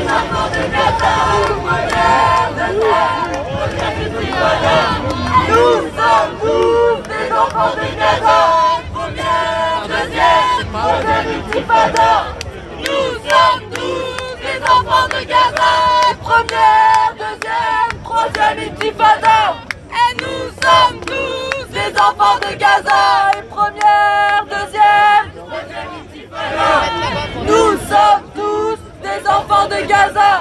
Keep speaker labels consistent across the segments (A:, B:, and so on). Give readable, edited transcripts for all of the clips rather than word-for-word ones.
A: enfants de Gaza, première, deuxième, troisième intifada. Nous sommes tous des enfants de Gaza, première, deuxième, troisième intifada. Nous sommes tous des enfants de Gaza, première, deuxième, troisième intifada. Et nous sommes tous des enfants de Gaza, et première, deuxième, troisième intifada. Nous sommes tous des enfants de Gaza.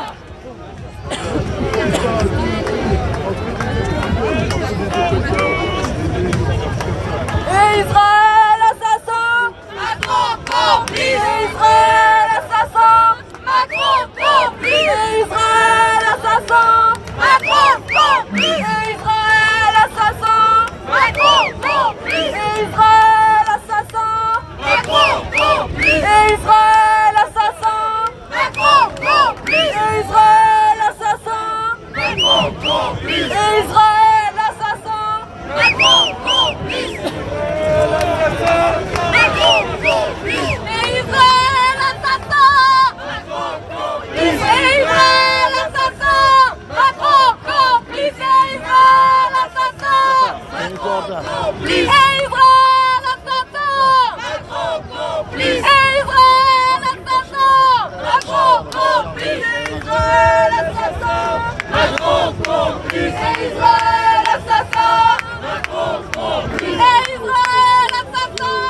A: Et Israël assassin, Macron complice. Et Israël assassin, Macron complice. Et Israël assassin, Macron complice. Et Israël assassin, Macron complice. Et Israël assassin, Macron complice. Et Israël assassin, Macron complice. Et Israël assassin, Macron complice. Et Israël assassin, Macron complice. Macron complice. Et Israël assassin, Macron complice. Et Israël assassin, Macron complice. Et Israël assassin, Macron complice. Et Israël assassin, Macron complice. Et Israël assassin, Macron complice. Et Israël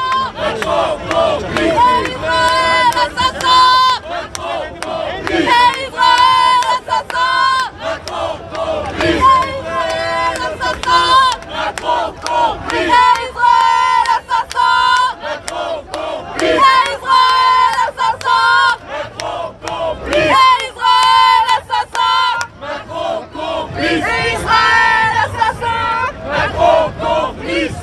A: assassin, Macron complice. Et Israël assassin, Macron complice. Et Israël assassin, Macron complice. Et Israël assassin, Macron complice. Et Israël assassin, Macron complice. Et Israël assassin, Macron complice. Et Israël assassin, Macron complice. Et Israël assassin, Macron complice. Et Israël assassin, Macron complice. Et Israël assassin, Macron complice.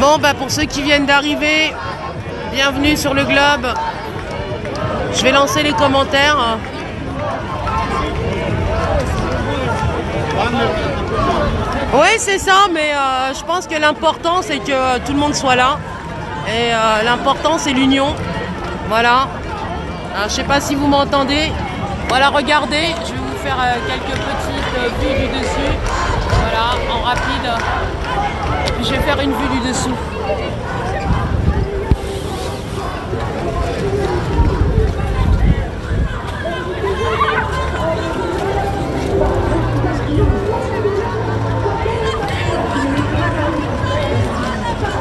B: Bon, bah pour ceux qui viennent d'arriver, bienvenue sur le Globe. Je vais lancer les commentaires. Oui, c'est ça, mais je pense que l'important, c'est que tout le monde soit là. Et l'important, c'est l'union. Voilà. Je ne sais pas si vous m'entendez. Voilà, regardez, je vais vous faire quelques petites vues du dessus. Voilà, en rapide. Puis je vais faire une vue du dessous.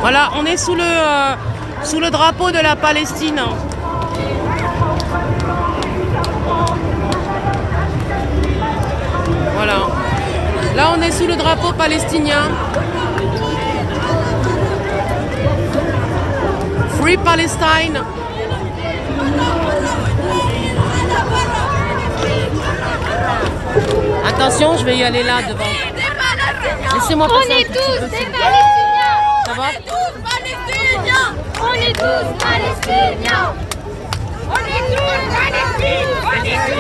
B: Voilà, on est sous le drapeau de la Palestine. Voilà. Là, on est sous le drapeau palestinien. Free Palestine. Attention, je vais y aller là devant. Laissez-moi passer.
C: On est tous des Palestiniens.
B: Ça va?
C: On est tous Palestiniens. On est tous Palestiniens. On est tous Palestiniens. On est tous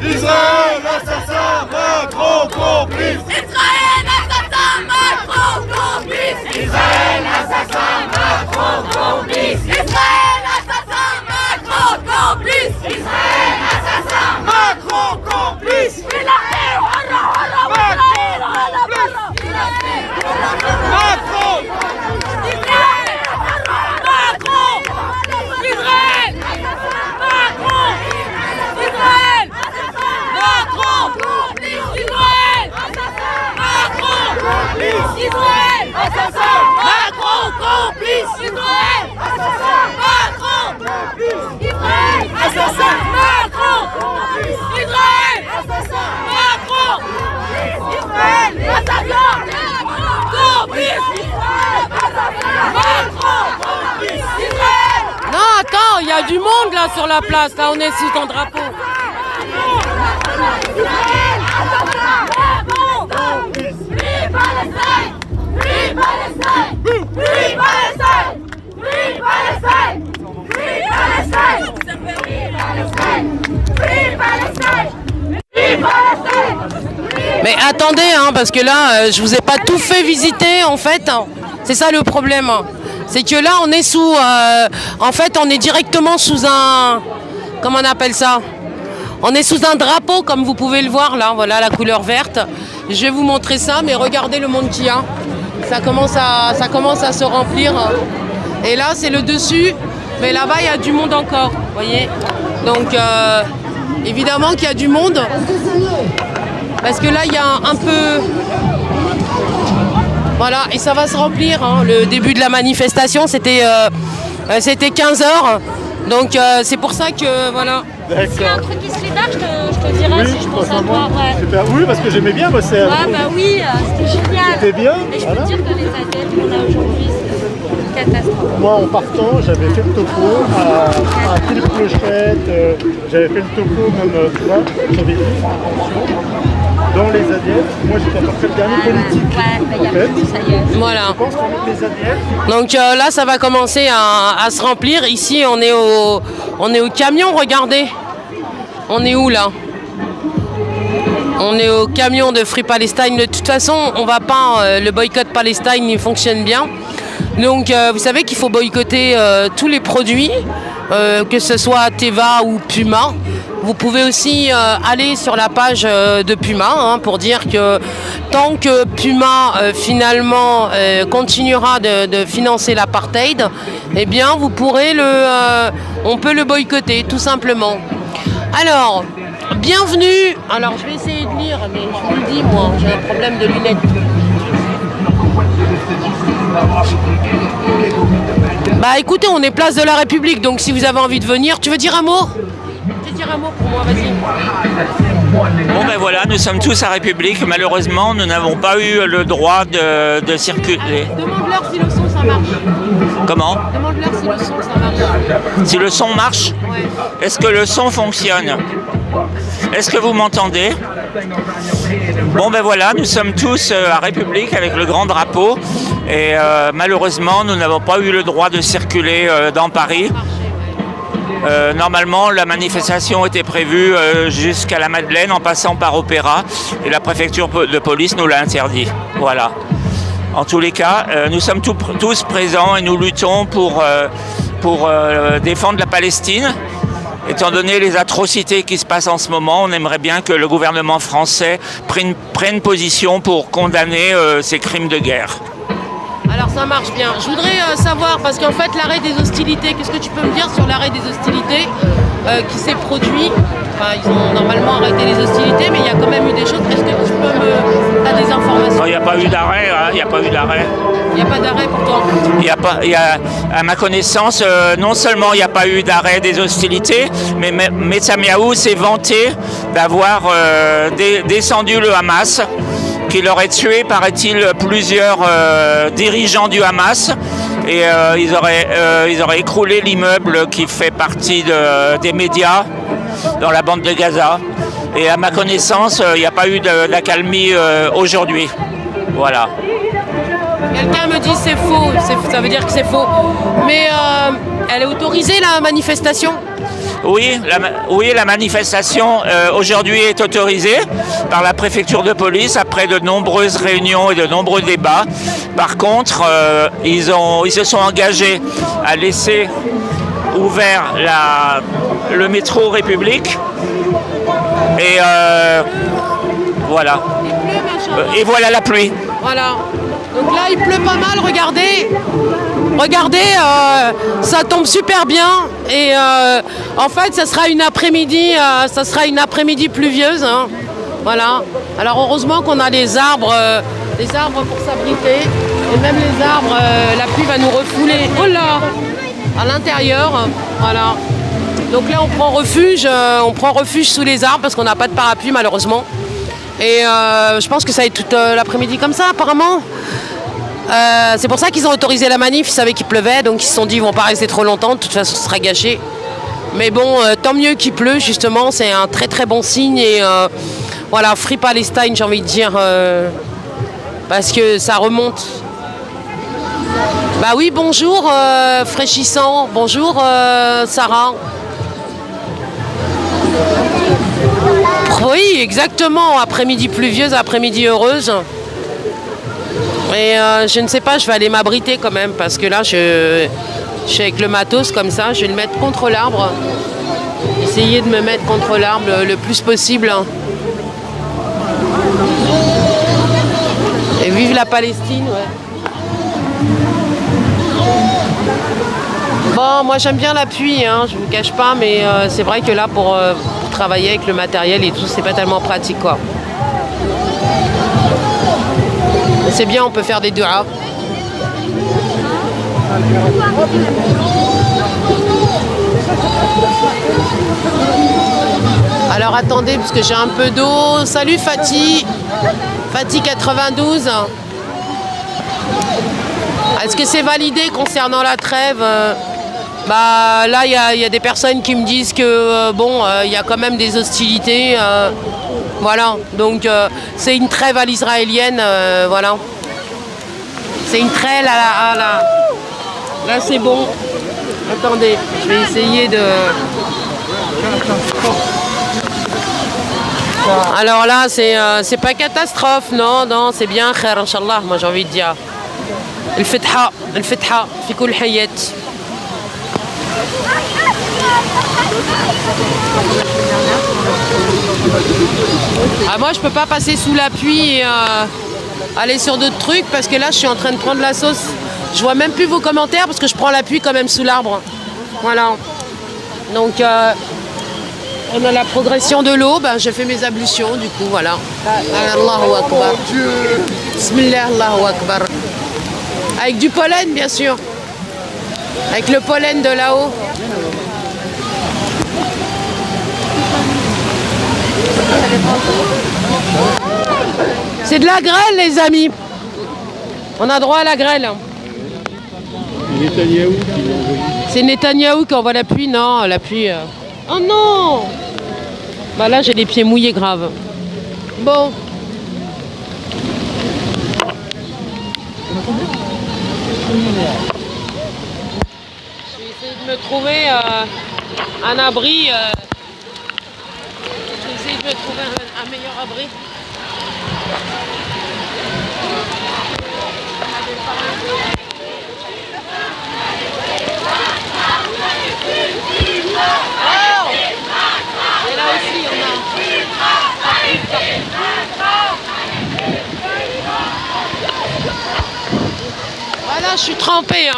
A: Israël, assassin, Macron complice. Israël, assassin, Macron complice. Israël, assassin, Macron complice. Israël, assassin, Macron complice. Israël, assassin, Macron complice. Israël!
B: a du monde là sur la place. Là, on est sous ton drapeau. Mais attendez, hein, parce que là, je vous ai pas tout fait visiter, en fait. C'est ça le problème. C'est que là, on est sous... en fait, on est directement sous un... Comment on appelle ça? On est sous un drapeau, comme vous pouvez le voir, là. Voilà, la couleur verte. Je vais vous montrer ça, mais regardez le monde qu'il y a. Ça commence à se remplir. Et là, c'est le dessus. Mais là-bas, il y a du monde encore, vous voyez. Donc, évidemment qu'il y a du monde. Parce que là, il y a un peu... Voilà, et ça va se remplir. Hein. Le début de la manifestation, c'était 15h. Donc, c'est pour ça que, voilà.
C: S'il y a un truc qui se libère, je te dirai si je pense à toi. Ouais.
D: Super. Oui, parce que j'aimais bien bosser.
C: Ouais, bah oui, c'était génial.
D: C'était bien.
C: Et je peux dire que les adeptes qu'on a aujourd'hui, c'est une catastrophe.
D: Moi, en partant, j'avais fait le topo à Philippe Clochette, j'avais fait le topo même, tu vois, j'avais dit dans les ADF. Moi, j'étais à peu près le dernier politique.
C: Ouais, bah il y a plus, ça y est.
B: Voilà.
D: Je pense qu'avec les ADF,
B: Donc là, ça va commencer à se remplir. Ici, on est au camion, regardez. On est où, là? On est au camion de Free Palestine. De toute façon, on va pas... le boycott Palestine, il fonctionne bien. Donc, vous savez qu'il faut boycotter tous les produits, que ce soit Teva ou Puma. Vous pouvez aussi aller sur la page de Puma hein, pour dire que tant que Puma finalement continuera de financer l'apartheid, eh bien vous pourrez on peut le boycotter tout simplement. Alors, bienvenue. Alors je vais essayer de lire, mais je vous le dis moi, j'ai un problème de lunettes. Bah écoutez, on est place de la République, donc si vous avez envie de venir, tu veux dire un mot? Un mot pour moi, vas-y.
E: Bon ben voilà, nous sommes tous à République. Malheureusement, nous n'avons pas eu le droit de circuler.
B: Demande-leur si le son ça marche.
E: Comment?
B: Demande-leur si le son ça marche.
E: Si le son marche?
B: Ouais.
E: Est-ce que le son fonctionne? Est-ce que vous m'entendez? Bon ben voilà, nous sommes tous à République avec le grand drapeau. Et malheureusement, nous n'avons pas eu le droit de circuler dans Paris. Normalement, la manifestation était prévue jusqu'à la Madeleine en passant par Opéra et la préfecture de police nous l'a interdit. Voilà. En tous les cas, nous sommes tous présents et nous luttons pour défendre la Palestine. Étant donné les atrocités qui se passent en ce moment, on aimerait bien que le gouvernement français prenne position pour condamner ces crimes de guerre.
B: Alors ça marche bien. Je voudrais savoir, parce qu'en fait l'arrêt des hostilités, qu'est-ce que tu peux me dire sur l'arrêt des hostilités qui s'est produit? Enfin, ils ont normalement arrêté les hostilités, mais il y a quand même eu des choses. Est-ce que tu peux t'as des informations?
E: Il n'y a pas eu d'arrêt, hein, il n'y a pas eu d'arrêt.
B: Il n'y a pas d'arrêt pour toi?
E: À ma connaissance, non seulement il n'y a pas eu d'arrêt des hostilités, mais Netanyahou s'est vanté d'avoir descendu le Hamas, qu'il aurait tué, paraît-il, plusieurs dirigeants du Hamas. Et ils auraient écroulé l'immeuble qui fait partie des médias dans la bande de Gaza. Et à ma connaissance, il n'y a pas eu d'accalmie aujourd'hui. Voilà.
B: Quelqu'un me dit c'est faux, ça veut dire que c'est faux. Mais elle est autorisée la manifestation?
E: Oui, la manifestation aujourd'hui est autorisée par la préfecture de police après de nombreuses réunions et de nombreux débats. Par contre, ils se sont engagés à laisser ouvert le métro République. Et voilà. Et voilà la pluie.
B: Voilà. Donc là, il pleut pas mal, regardez. Regardez, ça tombe super bien. Et en fait, ça sera une après-midi pluvieuse. Hein. Voilà. Alors heureusement qu'on a des arbres pour s'abriter. Et même les arbres, la pluie va nous refouler. Oh là, à l'intérieur. Voilà. Donc là, on prend refuge sous les arbres parce qu'on n'a pas de parapluie malheureusement. Et je pense que ça va être toute l'après-midi comme ça apparemment. C'est pour ça qu'ils ont autorisé la manif, ils savaient qu'il pleuvait, donc ils se sont dit ils vont pas rester trop longtemps, de toute façon ce sera gâché. Mais bon, tant mieux qu'il pleut, justement, c'est un très très bon signe. Et voilà, Free Palestine, j'ai envie de dire, parce que ça remonte. Bah oui, bonjour, fraîchissant. Bonjour, Sarah. Oui, exactement. Après-midi pluvieuse, après-midi heureuse. Et je ne sais pas, je vais aller m'abriter quand même, parce que là, je suis avec le matos comme ça, je vais le mettre contre l'arbre. Essayer de me mettre contre l'arbre le plus possible. Et vive la Palestine, ouais. Bon, moi j'aime bien la pluie, hein, je vous cache pas, mais c'est vrai que là, pour travailler avec le matériel et tout, c'est pas tellement pratique, quoi. C'est bien, on peut faire des du'as. Alors attendez, parce que j'ai un peu d'eau. Salut Fatih. Fatih 92. Est-ce que c'est validé concernant la trêve? Bah là, il y a des personnes qui me disent que bon, il y a quand même des hostilités. Voilà, donc c'est une trêve à l'israélienne, voilà. C'est une trêve à la... Là c'est bon. Attendez, je vais essayer de... Alors là, c'est pas catastrophe, non, non, c'est bien, khair, Inch'Allah, moi j'ai envie de dire. الفتحة في كل حياة. Ah, moi je peux pas passer sous la pluie et aller sur d'autres trucs parce que là je suis en train de prendre la sauce. Je vois même plus vos commentaires parce que je prends la pluie quand même sous l'arbre. Voilà. Donc on a la progression de l'eau, ben, je fais mes ablutions du coup, voilà. Allahu Akbar. Bismillah, Allahu Akbar. Avec du pollen bien sûr. Avec le pollen de là-haut. C'est de la grêle les amis. On a droit à la grêle. C'est Netanyahou qui envoie la pluie. Non, la pluie... Oh non. Bah là j'ai les pieds mouillés grave. Bon. Je vais essayer de me trouver un abri. Je vais essayer de me trouver un meilleur abri. Oh! Et là aussi on a... Voilà, je suis trempée. Hein.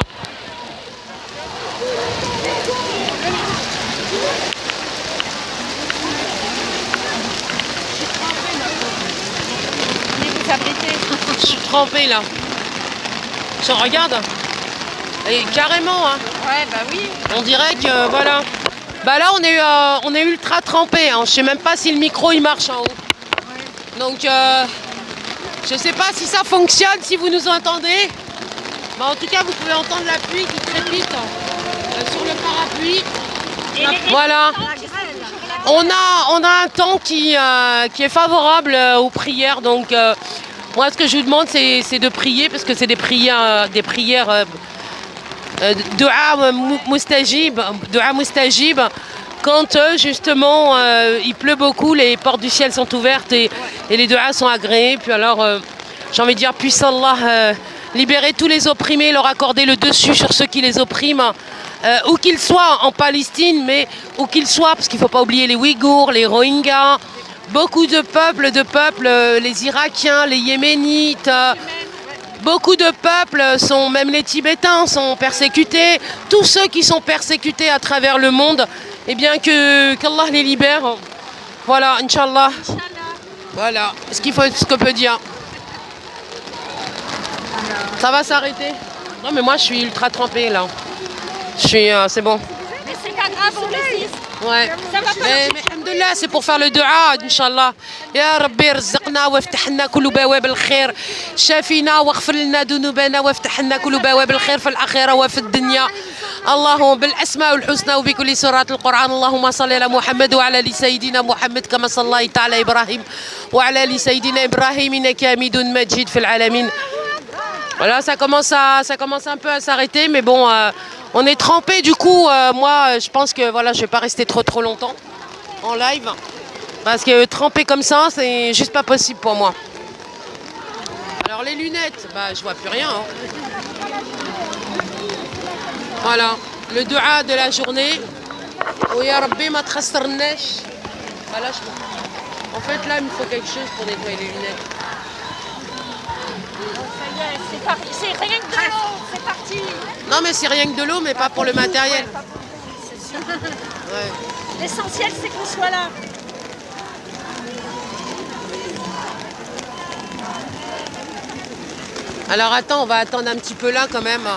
B: Je suis trempée là. Je regarde. Et carrément, hein.
C: Ouais, bah oui.
B: On dirait que voilà. Bah là on est ultra trempé. Hein. Je sais même pas si le micro il marche en haut. Ouais. Donc je sais pas si ça fonctionne, si vous nous entendez. Bah, en tout cas vous pouvez entendre la pluie qui crépite sur le parapluie. Voilà. On a un temps qui est favorable aux prières. Donc moi ce que je vous demande c'est de prier parce que c'est des prières Dua mustajib, quand justement il pleut beaucoup, les portes du ciel sont ouvertes et les duas sont agréés. Puis alors j'ai envie de dire, puisse Allah libérer tous les opprimés, leur accorder le dessus sur ceux qui les oppriment, où qu'ils soient en Palestine, mais où qu'ils soient, parce qu'il ne faut pas oublier les Ouïghours, les Rohingyas, beaucoup de peuples, les Irakiens, les Yéménites. Beaucoup de peuples, même les Tibétains, sont persécutés. Tous ceux qui sont persécutés à travers le monde, eh bien qu'Allah les libère. Voilà, Inch'Allah. Voilà, ce qu'on peut dire. Ça va s'arrêter? Non mais moi je suis ultra trempée là. C'est bon.
C: Mais c'est pas grave, on laisse.
B: Ouais. Mais alhamdoulilah, c'est pour faire le dua, Inch'Allah. Ya Rabbi rizqna waftah lna kullu bawab al-khair. Shafina waghfir lna dhunubana waftah lna kullu bawab al-khair fi al-akhirah wa fi ad-dunya. اللهم بالأسماء الحسنى وبكل سورات القرآن اللهم صل على محمد وعلى آل سيدنا محمد كما صليت على إبراهيم وعلى آل سيدنا إبراهيم إنك حميد مجيد في العالمين. Voilà, ça commence un peu à s'arrêter, mais bon, on est trempé du coup. Moi, je pense que voilà, je vais pas rester trop longtemps en live, parce que tremper comme ça, c'est juste pas possible pour moi. Alors les lunettes, bah je vois plus rien. Hein. Voilà, le dua de la journée. Ya Rabbi ma tkhastarnash. Voilà, en fait là, il me faut quelque chose pour nettoyer les lunettes.
C: C'est rien que de l'eau, c'est parti.
B: Non mais c'est rien que de l'eau, mais pas pour le matériel.
C: C'est sûr.
B: Ouais.
C: L'essentiel c'est qu'on soit là.
B: Alors attends, on va attendre un petit peu là quand même.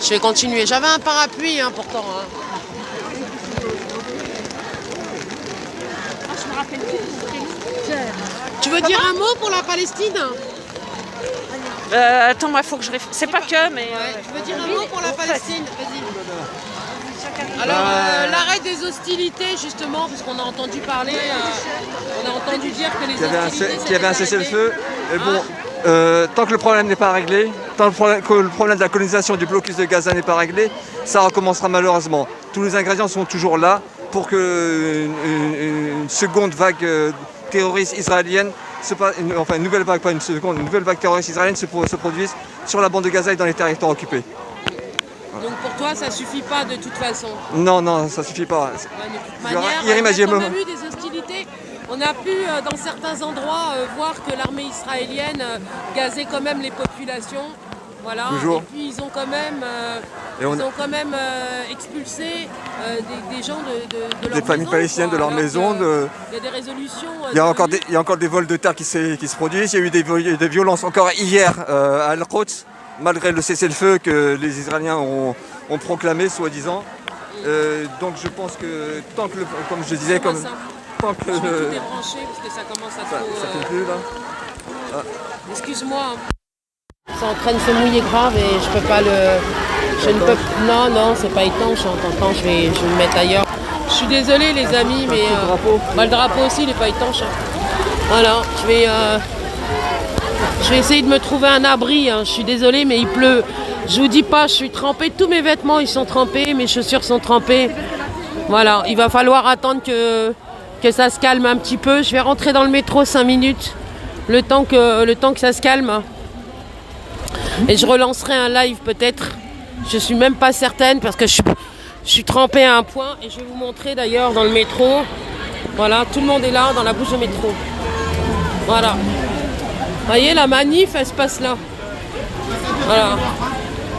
B: Je vais continuer. J'avais un parapluie hein, pourtant. Hein.
C: Je me rappelle plus de mon prénom.
B: Tu veux dire un mot pour la Palestine?
C: Attends, moi, faut que je réfléchisse. C'est pas que, mais.
B: Tu veux dire un mot pour la Palestine? Vas-y. Alors, l'arrêt des hostilités, justement, parce qu'on a entendu parler, on a entendu dire que les hostilités.
F: Qu'il y avait un cessez-le-feu. Et bon, tant que le problème n'est pas réglé, tant que le problème de la colonisation du blocus de Gaza n'est pas réglé, ça recommencera malheureusement. Tous les ingrédients sont toujours là pour que une seconde vague terroriste israélienne, enfin une nouvelle vague, pas une seconde, une nouvelle vague terroriste israélienne se produise sur la bande de Gaza et dans les territoires occupés.
B: Donc pour toi, ça suffit pas de toute façon?
F: Non, non, ça suffit pas.
B: Ouais, de toute manière, il y a quand même eu des hostilités. On a pu, dans certains endroits, voir que l'armée israélienne gazait quand même les populations. Voilà.
F: Toujours.
B: Et puis ils ont quand même, expulsé des gens de leur
F: des familles
B: maison,
F: palestiniennes de leur maison.
B: Il y a des résolutions.
F: Il y a encore des vols de terre qui se produisent. Il y a eu des violences encore hier à Al-Quds, malgré le cessez-le-feu que les Israéliens ont proclamé, soi-disant. Donc je pense que tant que, comme je disais, tant que...
B: Je vais tout débrancher parce que ça commence à trop...
F: Ça fait plus là. Ah.
B: Excuse-moi. C'est en train de se mouiller grave et je peux pas le... Je ne peux... Non, c'est pas étanche. T'entends, je vais me mettre ailleurs. Je suis désolée les amis, mais... le drapeau aussi, il n'est pas étanche. Hein. Voilà, je vais essayer de me trouver un abri. Hein. Je suis désolée, mais il pleut. Je vous dis pas, je suis trempée. Tous mes vêtements, ils sont trempés. Mes chaussures sont trempées. Voilà, il va falloir attendre que ça se calme un petit peu. Je vais rentrer dans le métro 5 minutes. Le temps que ça se calme. Et je relancerai un live peut-être. Je suis même pas certaine parce que je suis trempée à un point. Et je vais vous montrer d'ailleurs dans le métro. Voilà, tout le monde est là dans la bouche de métro. Voilà. Vous voyez, la manif, elle se passe là. Voilà.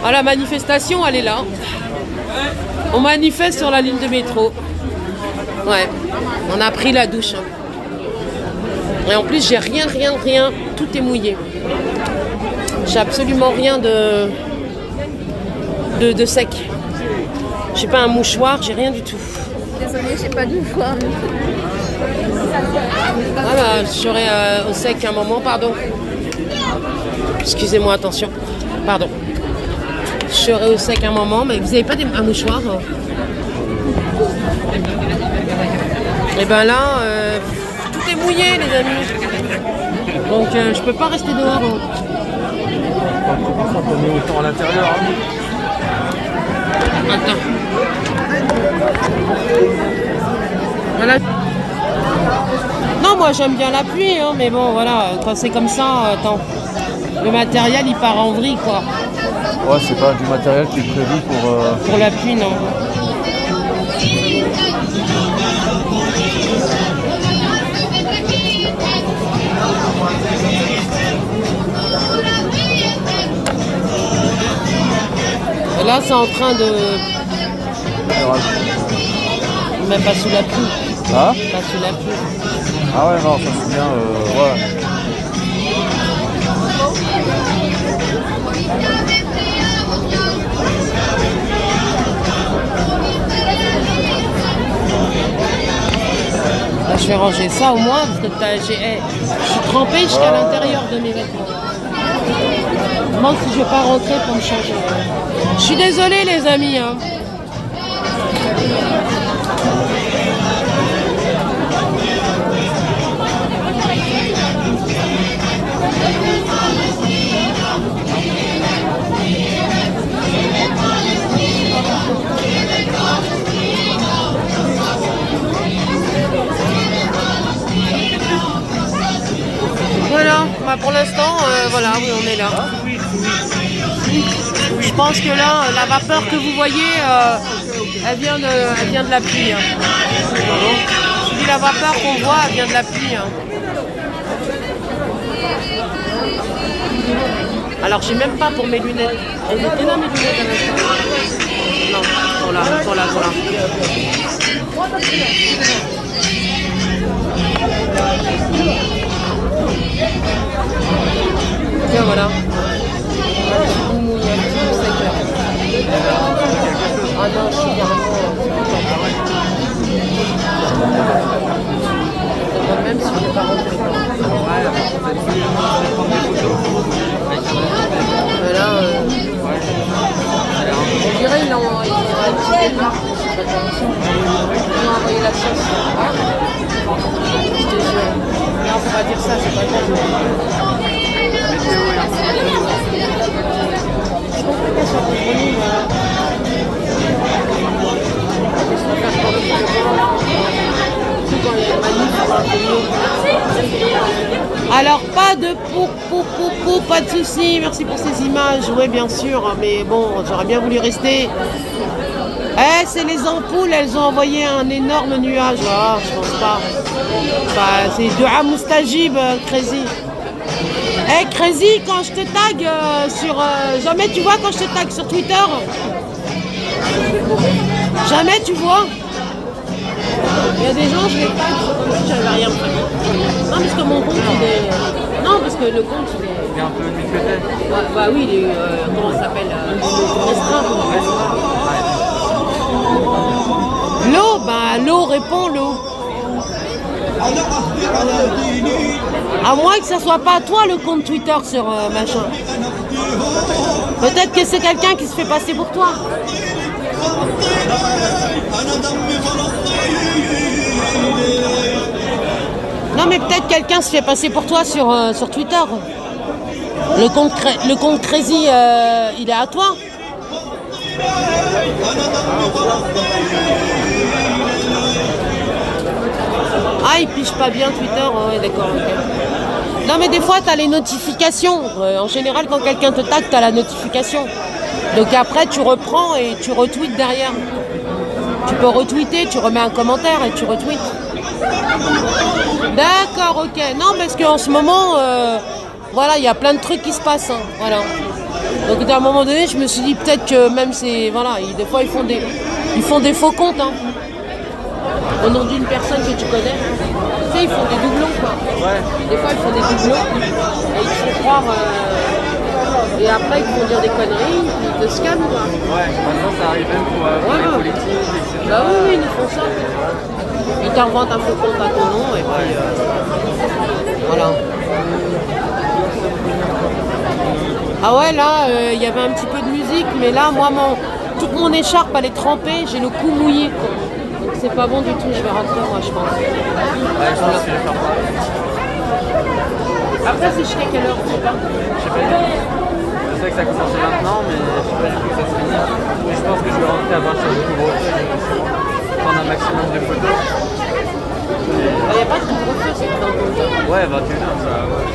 B: Ah, la manifestation, elle est là. On manifeste sur la ligne de métro. Ouais. On a pris la douche. Et en plus, j'ai rien. Tout est mouillé. J'ai absolument rien de sec. J'ai pas un mouchoir, j'ai rien du tout.
C: Désolée, j'ai pas de mouchoir.
B: Ah bah, je serai au sec un moment, pardon. Excusez-moi, attention. Pardon. Je serai au sec un moment, mais vous avez pas un mouchoir? Et ben là, tout est mouillé, les amis. Donc je peux pas rester dehors.
F: On met autant à l'intérieur.
B: Attends. Voilà. Non, moi j'aime bien la pluie, hein, mais bon, voilà, quand c'est comme ça, attends. Le matériel il part en vrille, quoi.
F: Ouais, c'est pas du matériel qui est prévu
B: pour la pluie, non. Et là, c'est en train de... Même pas sous la pluie.
F: Ah?
B: Pas sous la pluie.
F: Ah ouais, non, ça c'est bien, ouais.
B: Là, je vais ranger ça au moins, parce que je suis trempée jusqu'à l'intérieur de mes vêtements. Je me demande si je vais pas rentrer pour me changer. Je suis désolée les amis. Hein. Voilà, bah pour l'instant, voilà, oui, on est là. Je pense que là, la vapeur que vous voyez, elle vient de la pluie. Hein. Je dis la vapeur qu'on voit, elle vient de la pluie. Hein. Alors, j'ai même pas pour mes lunettes. Elles étaient là, mes lunettes à l'instant. Non, elles sont là. Tiens, voilà. Ah non, je suis carrément... Même si je n'ai pas rentré. Là, on dirait qu'il a envoyé la sauce. Je te jure. Mais on peut pas dire ça, c'est pas grave. Je pense que qu'elle soit contre nous, alors pas de pou, pas de soucis, merci pour ces images, oui bien sûr, mais bon, j'aurais bien voulu rester. Eh, c'est les ampoules, elles ont envoyé un énorme nuage, ah, je pense pas. Enfin, c'est Dua Moustajib, Crazy. Eh Crazy, quand je te tag sur... jamais tu vois quand je te tag sur Twitter? Jamais tu vois? Il y a des gens, je les tag comme si j'avais rien fait. Non, parce que mon compte, il est... Non, parce que le compte, il est...
F: Il est un peu discuté.
B: Ouais, bah oui, il est... comment ça s'appelle restreint. L'eau, bah l'eau répond l'eau. À moins que ça soit pas toi le compte Twitter sur machin. Peut-être que c'est quelqu'un qui se fait passer pour toi. Non mais peut-être quelqu'un se fait passer pour toi sur Twitter. Le compte Crazy, il est à toi. Ah, il pige pas bien Twitter, ouais, d'accord, ok. Non, mais des fois, tu as les notifications. En général, quand quelqu'un te tag, tu as la notification. Donc après, tu reprends et tu retweets derrière. Tu peux retweeter, tu remets un commentaire et tu retweets. D'accord, ok. Non, parce qu'en ce moment, voilà, il y a plein de trucs qui se passent. Hein, voilà. Donc à un moment donné, je me suis dit peut-être que même c'est... Voilà, des fois, ils font des faux comptes. Hein. Au nom d'une personne que tu connais. Tu sais, ils font des doublons, quoi. Ouais. Des fois, ils font des doublons et ils te font croire... Et après, ils te font dire des conneries, ils te scannent, quoi.
F: Ouais, maintenant, ça arrive même pour les politiques, etc.
B: Bah oui, ils font ça. Ils t'inventent un faux compte à ton nom, et puis... voilà. Ah ouais, là, il y avait un petit peu de musique, mais là, moi, toute mon écharpe, elle est trempée, j'ai le cou mouillé, quoi. C'est pas bon du tout, je vais rentrer moi je pense.
F: Ouais, je pense que je vais faire ça.
B: Après c'est jusqu'à quelle heure? Je sais pas.
F: Je sais pas. Je sais que ça commence maintenant, mais je sais pas du tout que ça se finit. Mais je pense que je vais rentrer à partir du couvre-feu. Prendre un maximum de photos.
B: Il n'y a pas de couvre-feu, c'est dans le temps.
F: Ouais, 21h, ça. Ouais.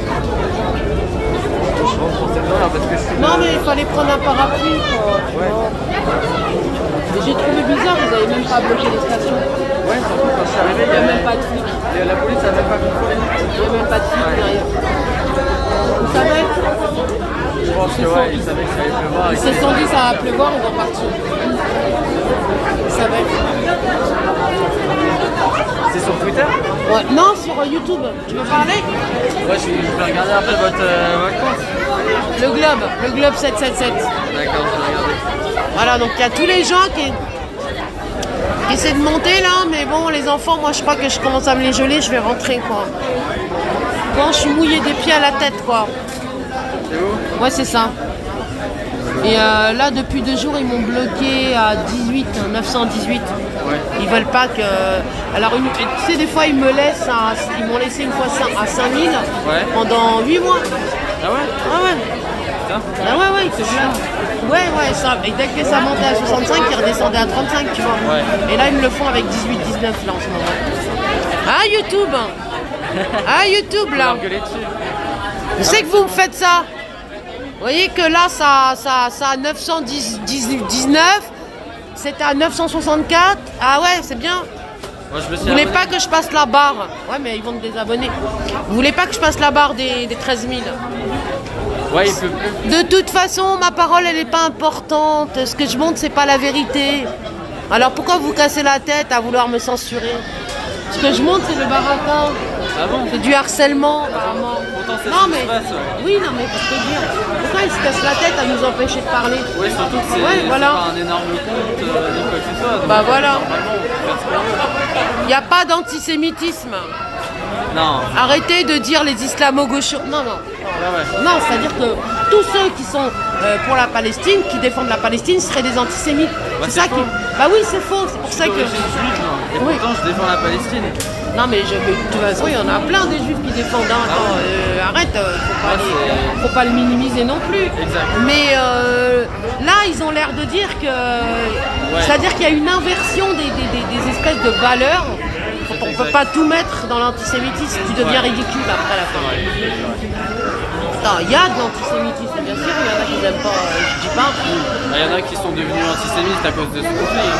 F: Je rentre pour cette heure parce que je suis.
B: Non, mais il fallait prendre un parapluie.
F: Ouais.
B: Mais j'ai trouvé bizarre, vous n'avez même pas bloqué les stations.
F: Ouais, surtout quand je suis arrivé, il n'y
B: a même pas de flics.
F: La police n'a même pas contrôlé.
B: Il n'y a même pas de flics derrière. Vous savez?
F: Je pense que ouais, ils savaient que ça allait pleuvoir.
B: Ils se sont dit ça va pleuvoir, ils vont partir. Ils savaient.
F: C'est sur Twitter?
B: Ouais. Non, sur YouTube. Tu veux parler?
F: Ouais, je vais regarder un peu votre compte.
B: Le Globe 777.
F: D'accord, je vais regarder.
B: Voilà, donc il y a tous les gens qui essaient de monter là, mais bon, les enfants, moi je crois que je commence à me les geler, je vais rentrer quoi. Bon, je suis mouillée des pieds à la tête quoi.
F: C'est où?
B: Ouais, c'est ça. Et là, depuis 2 jours, ils m'ont bloqué à 18, 918. Ils veulent pas que... Alors, tu sais, des fois, ils m'ont laissé une fois à 5000 pendant 8 mois.
G: Ah ouais?
B: Ah ouais. Ah ouais, c'est bien. Ouais, ça. Et dès que ça montait à 65, ils redescendaient à 35, tu vois. Et là, ils me le font avec 18, 19 là en ce moment. Ah, YouTube. Ah, YouTube, là. Je sais que vous me faites ça. Vous voyez que là, ça a 919. C'était à 964. Ah ouais, c'est bien.
G: Moi, je me suis
B: Vous voulez
G: abonné.
B: pas que je passe la barre? Ouais, mais ils vont me désabonner. Vous voulez pas que je passe la barre des 13 000?
G: Ouais, il peut plus.
B: De toute façon, ma parole, elle n'est pas importante. Ce que je montre, c'est pas la vérité. Alors pourquoi vous cassez la tête à vouloir me censurer? Ce que je montre, c'est le baratin.
G: Ah bon?
B: C'est du harcèlement, apparemment.
G: Pourtant, c'est
B: Non,
G: ce qui
B: mais...
G: se passe, ouais.
B: Oui, non, mais pour te dire, pourquoi ils se cassent la tête à nous empêcher de parler?
G: Ouais, surtout que c'est
B: voilà.
G: pas un énorme compte ni quoi que ce soit. Donc,
B: Bah voilà.
G: normalement, on peut faire ce qu'on veut.
B: Il n'y a pas d'antisémitisme.
G: Non.
B: Arrêtez de dire les islamo-gauchos. Non.
G: Ouais.
B: Non, c'est-à-dire que tous ceux qui sont pour la Palestine, qui défendent la Palestine, seraient des antisémites.
G: Bah,
B: c'est ça
G: faux.
B: qui... Bah oui, c'est faux. C'est pour ça que...
G: D'origine juive, moi. Et
B: Oui.
G: pourtant, je défends la Palestine.
B: Non, mais de toute façon, il y en a plein des juifs qui défendent. Hein. Attends, arrête, faut pas le minimiser non plus.
G: Exact.
B: Mais là, ils ont l'air de dire que... C'est-à-dire qu'il y a une inversion des espèces de valeurs. On peut pas tout mettre dans l'antisémitisme, tu deviens ridicule après la fin. Attends, il y a de l'antisémitisme, bien sûr, il y en a qui n'aiment pas, je dis pas.
G: Il y en a qui sont devenus antisémites à cause de ce conflit.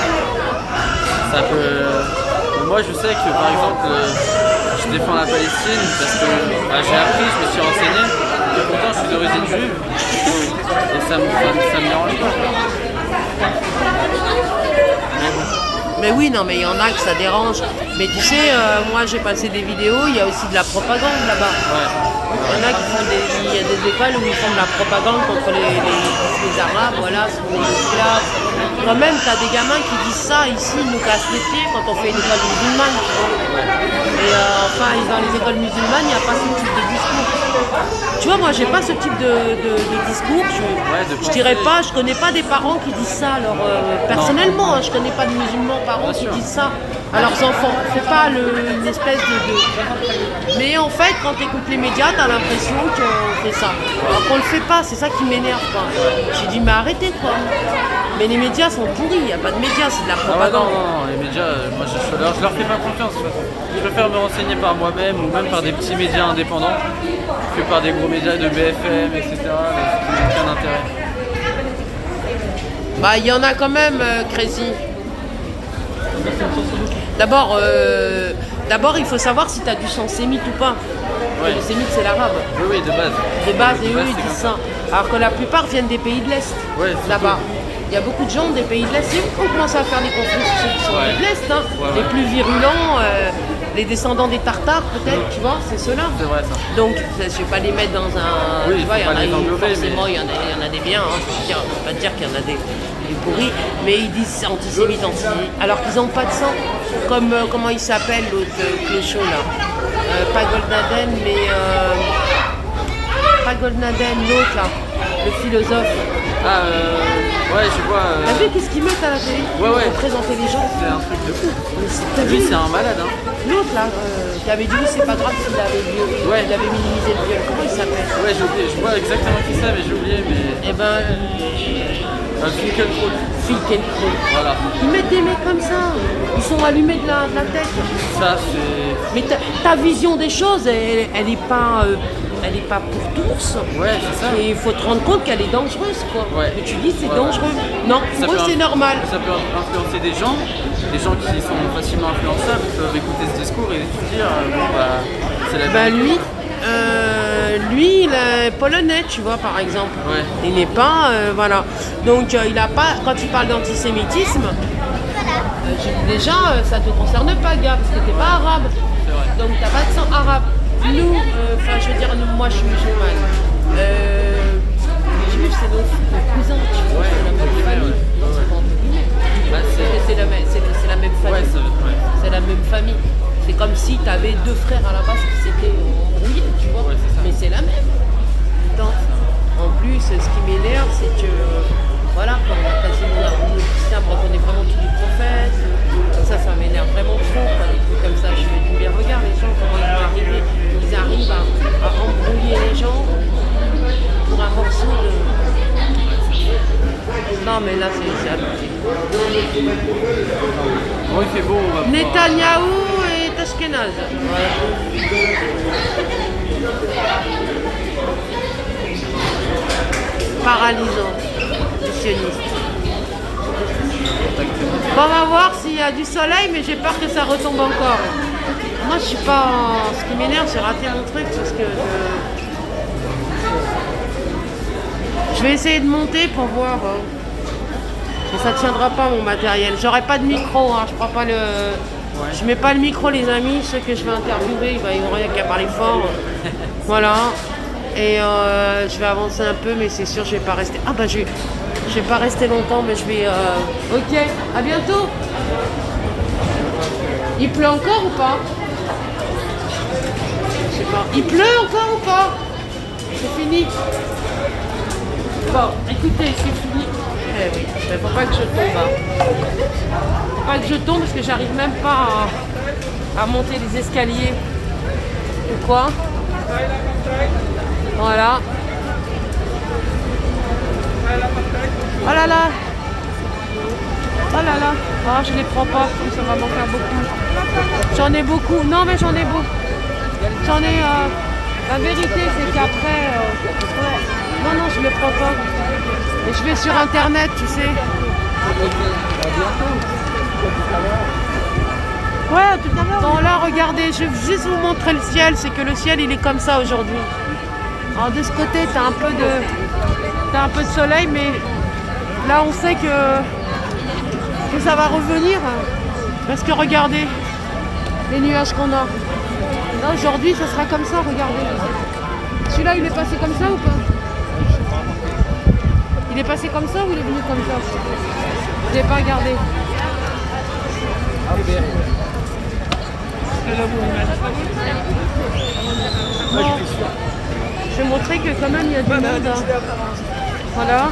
G: Ça peut... Moi, je sais que, par exemple, je défends la Palestine parce que j'ai appris, je me suis renseigné. Et pourtant, je suis d'origine juive. Et ça me dérange pas.
B: Mais oui, non, mais il y en a que ça dérange. Mais tu sais, moi j'ai passé des vidéos, il y a aussi de la propagande là-bas. Il y en a qui font il y a des écoles où ils font de la propagande contre les Arabes, voilà, ce sont des esclaves. Quand même, t'as des gamins qui disent ça ici, ils nous cassent les pieds quand on fait une école musulmane. Et enfin, dans les écoles musulmanes, il n'y a pas ce type de discours. Tu vois, moi j'ai pas ce type de discours. Je dirais pas, je connais pas des parents qui disent ça. Alors personnellement, je connais pas de musulmans parents qui disent ça à leurs enfants. C'est pas une espèce de... Mais en fait, quand tu écoutes les médias, t'as l'impression qu'on fait ça. Alors qu'on le fait pas, c'est ça qui m'énerve. J'ai dit mais arrêtez quoi. Mais les médias sont pourris, il n'y a pas de médias, c'est de la propagande.
G: Non, les médias, moi je leur fais pas confiance. De toute façon. Je préfère me renseigner par moi-même ou même par des petits médias indépendants que par des gros médias de BFM, etc. Ça n'a aucun intérêt.
B: Bah, il y en a quand même, Crazy. D'abord, il faut savoir si tu as du sang sémite ou pas. Le sémite, c'est l'arabe.
G: Oui, de base.
B: De base, et eux, ils disent ça. Alors que la plupart viennent des pays de l'Est, là-bas. Il y a beaucoup de gens des pays de l'Est. C'est eux qui ont commencé à faire des conflits sur les pays de l'Est. Hein. Les plus virulents, les descendants des Tartares, peut-être, tu vois, c'est ceux-là.
G: C'est vrai, ça.
B: Donc, je ne vais pas les mettre dans un...
G: Oui,
B: tu vois, il y en a forcément,
G: mais...
B: il y en a des biens. Hein. Je ne peux pas te dire qu'il y en a des pourris. Mais ils disent antisémites, alors qu'ils n'ont pas de sang. Comme, comment il s'appelle, l'autre clochot, là. Pas Goldnaden, mais... pas Goldnaden, l'autre, là. Le philosophe.
G: Ouais, je vois.
B: T'as vu qu'est-ce qu'ils mettent à la télé?
G: Ouais.
B: Pour présenter les gens.
G: C'est un truc de fou.
B: Lui,
G: c'est un malade, hein.
B: L'autre, là, qui avait dit oui, c'est pas grave s'il avait minimisé le viol. Comment il s'appelle?
G: Ouais, j'ai oublié. Je vois exactement qui c'est, mais j'ai oublié. Mais...
B: Eh ben.
G: Finkielkraut. Voilà.
B: Ils mettent des mecs comme ça. Ils sont allumés de la tête.
G: Ça, c'est.
B: Mais ta vision des choses, elle est pas. Elle est pas pour tous.
G: Ouais, c'est ça.
B: Et il faut te rendre compte qu'elle est dangereuse, quoi.
G: Ouais.
B: Mais tu dis c'est dangereux. Non, pour eux c'est normal.
G: Ça peut influencer des gens qui sont facilement influençables, peuvent écouter ce discours et se dire bon bah c'est la vérité.
B: Lui, il est polonais, tu vois, par exemple.
G: Ouais.
B: Il n'est pas, voilà. Donc il a pas. Quand tu parles d'antisémitisme, déjà ça te concerne pas, gars, parce que t'es pas arabe.
G: C'est vrai.
B: Donc t'as pas de sang arabe. Nous, je veux dire, moi je suis musulmane. Les juifs, c'est nos cousins, tu vois, c'est la même famille. C'est la même famille. C'est la même famille. C'est comme si tu avais deux frères à la base qui s'étaient embrouillés, tu vois. Mais c'est la même. Attends. En plus, ce qui m'énerve, c'est que Non, mais là, c'est abusé.
G: Bon, il fait beau, on va pouvoir...
B: Netanyahou et Tashkenaz. Voilà. Paralysant, les sionistes. Bon, on va voir s'il y a du soleil, mais j'ai peur que ça retombe encore. Moi, je suis pas... Ce qui m'énerve, c'est rater mon truc, parce que je vais essayer de monter pour voir. Mais ça tiendra pas mon matériel. J'aurai pas de micro, hein. Je prends pas le... Je mets pas le micro, les amis. Ceux que je vais interviewer, ils vont rien qu'à parler fort. Voilà. Et je vais avancer un peu, mais c'est sûr, je vais pas rester... Ah bah je vais pas rester longtemps, mais je vais... Ok, à bientôt. Il pleut encore ou pas? Je sais pas. Il pleut encore ou pas? C'est fini. Bon, écoutez, c'est fini. Eh oui, mais faut pas que je tombe. Hein. Faut pas que je tombe parce que j'arrive même pas à monter les escaliers. Ou quoi? Voilà. Oh là là. Oh là là. Oh, je les prends pas, ça va m'en faire beaucoup. J'en ai beaucoup. Non, mais j'en ai beaucoup. J'en ai... La vérité, c'est qu'après... Non, non, je les prends pas. Et je vais sur Internet, tu sais. Ouais, tout à l'heure. Bon, là, regardez, je vais juste vous montrer le ciel. C'est que le ciel, il est comme ça aujourd'hui. Alors, de ce côté, t'as un peu de soleil, mais là, on sait que ça va revenir. Parce que regardez les nuages qu'on a. Là, aujourd'hui, ça sera comme ça, regardez. Celui-là, il est passé comme ça ou pas? Il est passé comme ça ou il est venu comme ça? Je n'ai pas regardé. Bon. Je vais montrer que quand même il y a du monde. Hein. Voilà.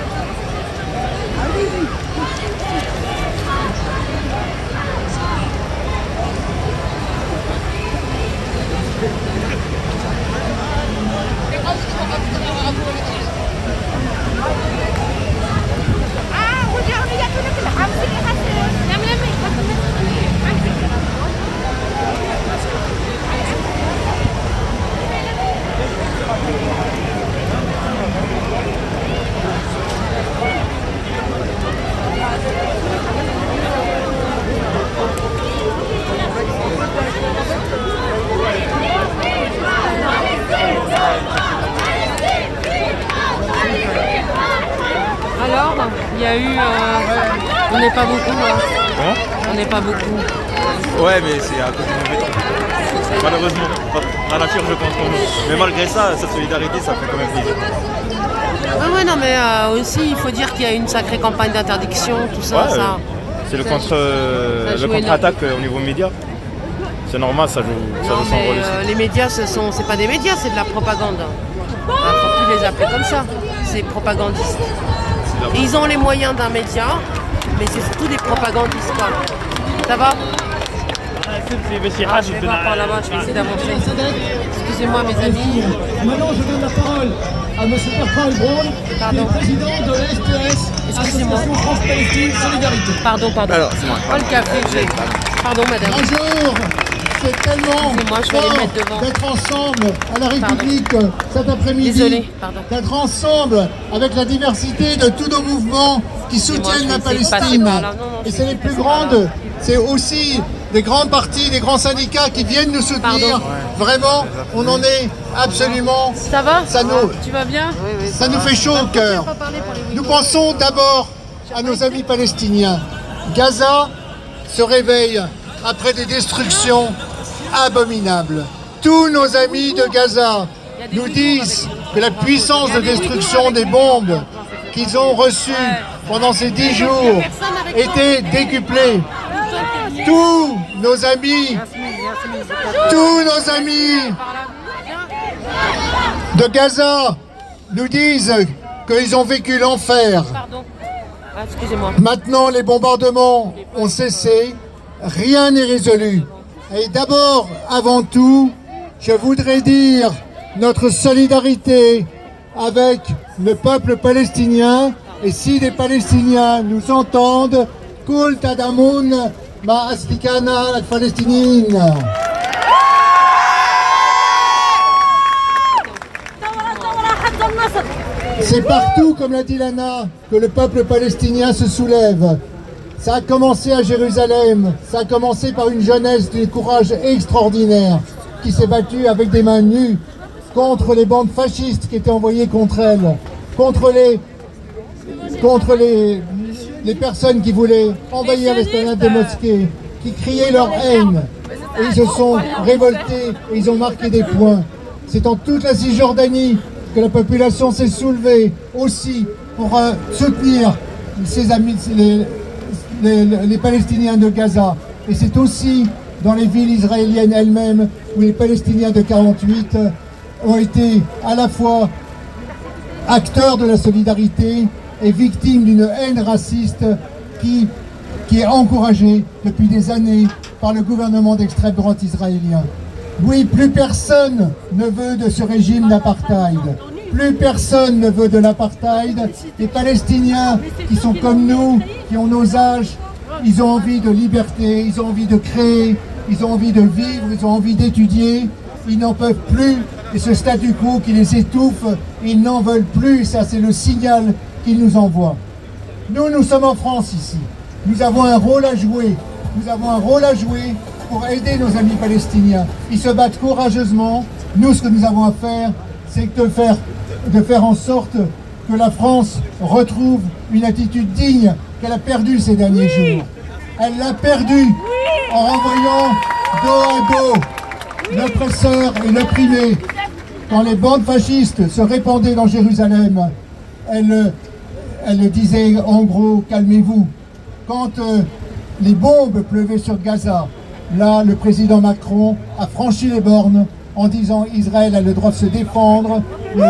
B: Alors, il y a eu... on n'est pas beaucoup. Hein. On n'est pas beaucoup.
H: Ouais, mais c'est à cause du mauvais temps. Malheureusement, la nature je pense pour nous. Mais malgré ça, cette solidarité, ça fait quand même plaisir.
B: Ouais, non, mais aussi, il faut dire qu'il y a une sacrée campagne d'interdiction, tout ça.
H: Ouais,
B: ça
H: c'est le contre-attaque au niveau média. C'est normal, ça joue son rôle aussi.
B: Les médias, c'est pas des médias, c'est de la propagande. Il ne faut plus les appeler comme ça. C'est propagandistes. Et ils ont les moyens d'un média, mais c'est surtout des propagandistes. Quoi. Ça va? Je vais voir par là-bas, je vais essayer d'avancer. Excusez-moi, mes amis.
I: Maintenant, je donne la parole à M. Bertrand Heilbronn, qui est président de l'STS, Association France-Palestine Solidarité.
B: Pardon.
H: Alors, c'est moi.
B: Oh, le café, Pardon, madame.
I: Bonjour, c'est tellement fort d'être ensemble à la République cet après-midi.
B: Désolée, pardon.
I: D'être ensemble avec la diversité de tous nos mouvements qui soutiennent la Palestine. Et c'est les plus grandes, c'est aussi des grands partis, des grands syndicats qui viennent nous soutenir. Vraiment, on en est absolument...
B: Ça va?
I: Tu
B: vas bien? Oui.
I: Ça nous fait chaud au cœur. Nous pensons d'abord à nos amis palestiniens. Gaza se réveille après des destructions abominables. Tous nos amis de Gaza nous disent que la puissance de destruction des bombes qu'ils ont reçues pendant ces 10 jours était décuplée. Tous nos amis de Gaza nous disent qu'ils ont vécu l'enfer. Maintenant, les bombardements ont cessé, rien n'est résolu. Et d'abord, avant tout, je voudrais dire notre solidarité avec le peuple palestinien Et si les Palestiniens nous entendent, Kul Tadamun Ma Astikana al-Palestinienne. C'est partout, comme l'a dit Lana, que le peuple palestinien se soulève. Ça a commencé à Jérusalem, ça a commencé par une jeunesse d'un courage extraordinaire qui s'est battue avec des mains nues contre les bandes fascistes qui étaient envoyées contre elle, contre les personnes qui voulaient envahir l'esplanade des mosquées, qui criaient leur haine. Et ils se sont révoltés et ils ont marqué des points. C'est en toute la Cisjordanie que la population s'est soulevée aussi pour soutenir ses amis, les Palestiniens de Gaza. Et c'est aussi dans les villes israéliennes elles-mêmes où les Palestiniens de 48 ont été à la fois acteurs de la solidarité et victimes d'une haine raciste qui est encouragée depuis des années par le gouvernement d'extrême droite israélien. Oui, plus personne ne veut de ce régime d'apartheid. Plus personne ne veut de l'apartheid. Les Palestiniens qui sont comme nous, qui ont nos âges, ils ont envie de liberté, ils ont envie de créer, ils ont envie de vivre, ils ont envie d'étudier. Ils n'en peuvent plus. Et ce statu quo qui les étouffe, ils n'en veulent plus. Et ça, c'est le signal qu'ils nous envoient. Nous sommes en France ici. Nous avons un rôle à jouer. Nous avons un rôle à jouer pour aider nos amis palestiniens. Ils se battent courageusement. Nous, ce que nous avons à faire, c'est de faire en sorte que la France retrouve une attitude digne qu'elle a perdue ces derniers jours. Elle l'a perdue en renvoyant dos à dos l'oppresseur et l'opprimé. Quand les bandes fascistes se répandaient dans Jérusalem, elle disait en gros, calmez-vous. Quand les bombes pleuvaient sur Gaza, là, le président Macron a franchi les bornes en disant Israël a le droit de se défendre, le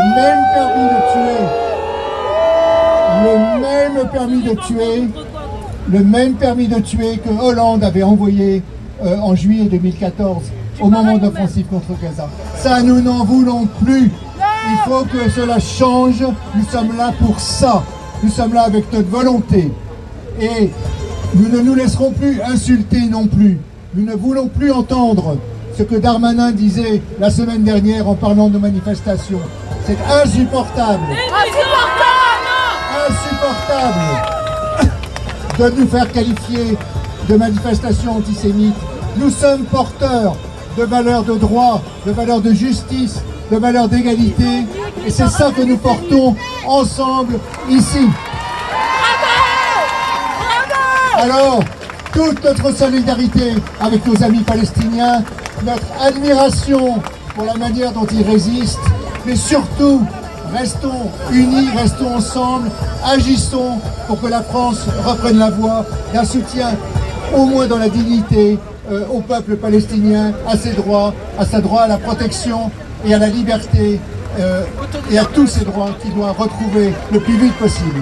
I: même permis de tuer que Hollande avait envoyé en juillet 2014 au moment de l'offensive contre Gaza. Ça, nous n'en voulons plus. Il faut que cela change. Nous sommes là pour ça. Nous sommes là avec notre volonté. Et nous ne nous laisserons plus insulter non plus. Nous ne voulons plus entendre ce que Darmanin disait la semaine dernière en parlant de manifestations. C'est insupportable. Insupportable de nous faire qualifier de manifestations antisémites. Nous sommes porteurs de valeurs de droit, de valeurs de justice, de valeurs d'égalité. Et c'est ça que nous portons ensemble ici. Alors, toute notre solidarité avec nos amis palestiniens, notre admiration pour la manière dont ils résistent, mais surtout, restons unis, restons ensemble, agissons pour que la France reprenne la voie d'un soutien, au moins dans la dignité, au peuple palestinien, à ses droits, à sa droit à la protection et à la liberté, et à tous ces droits qu'il doit retrouver le plus vite possible.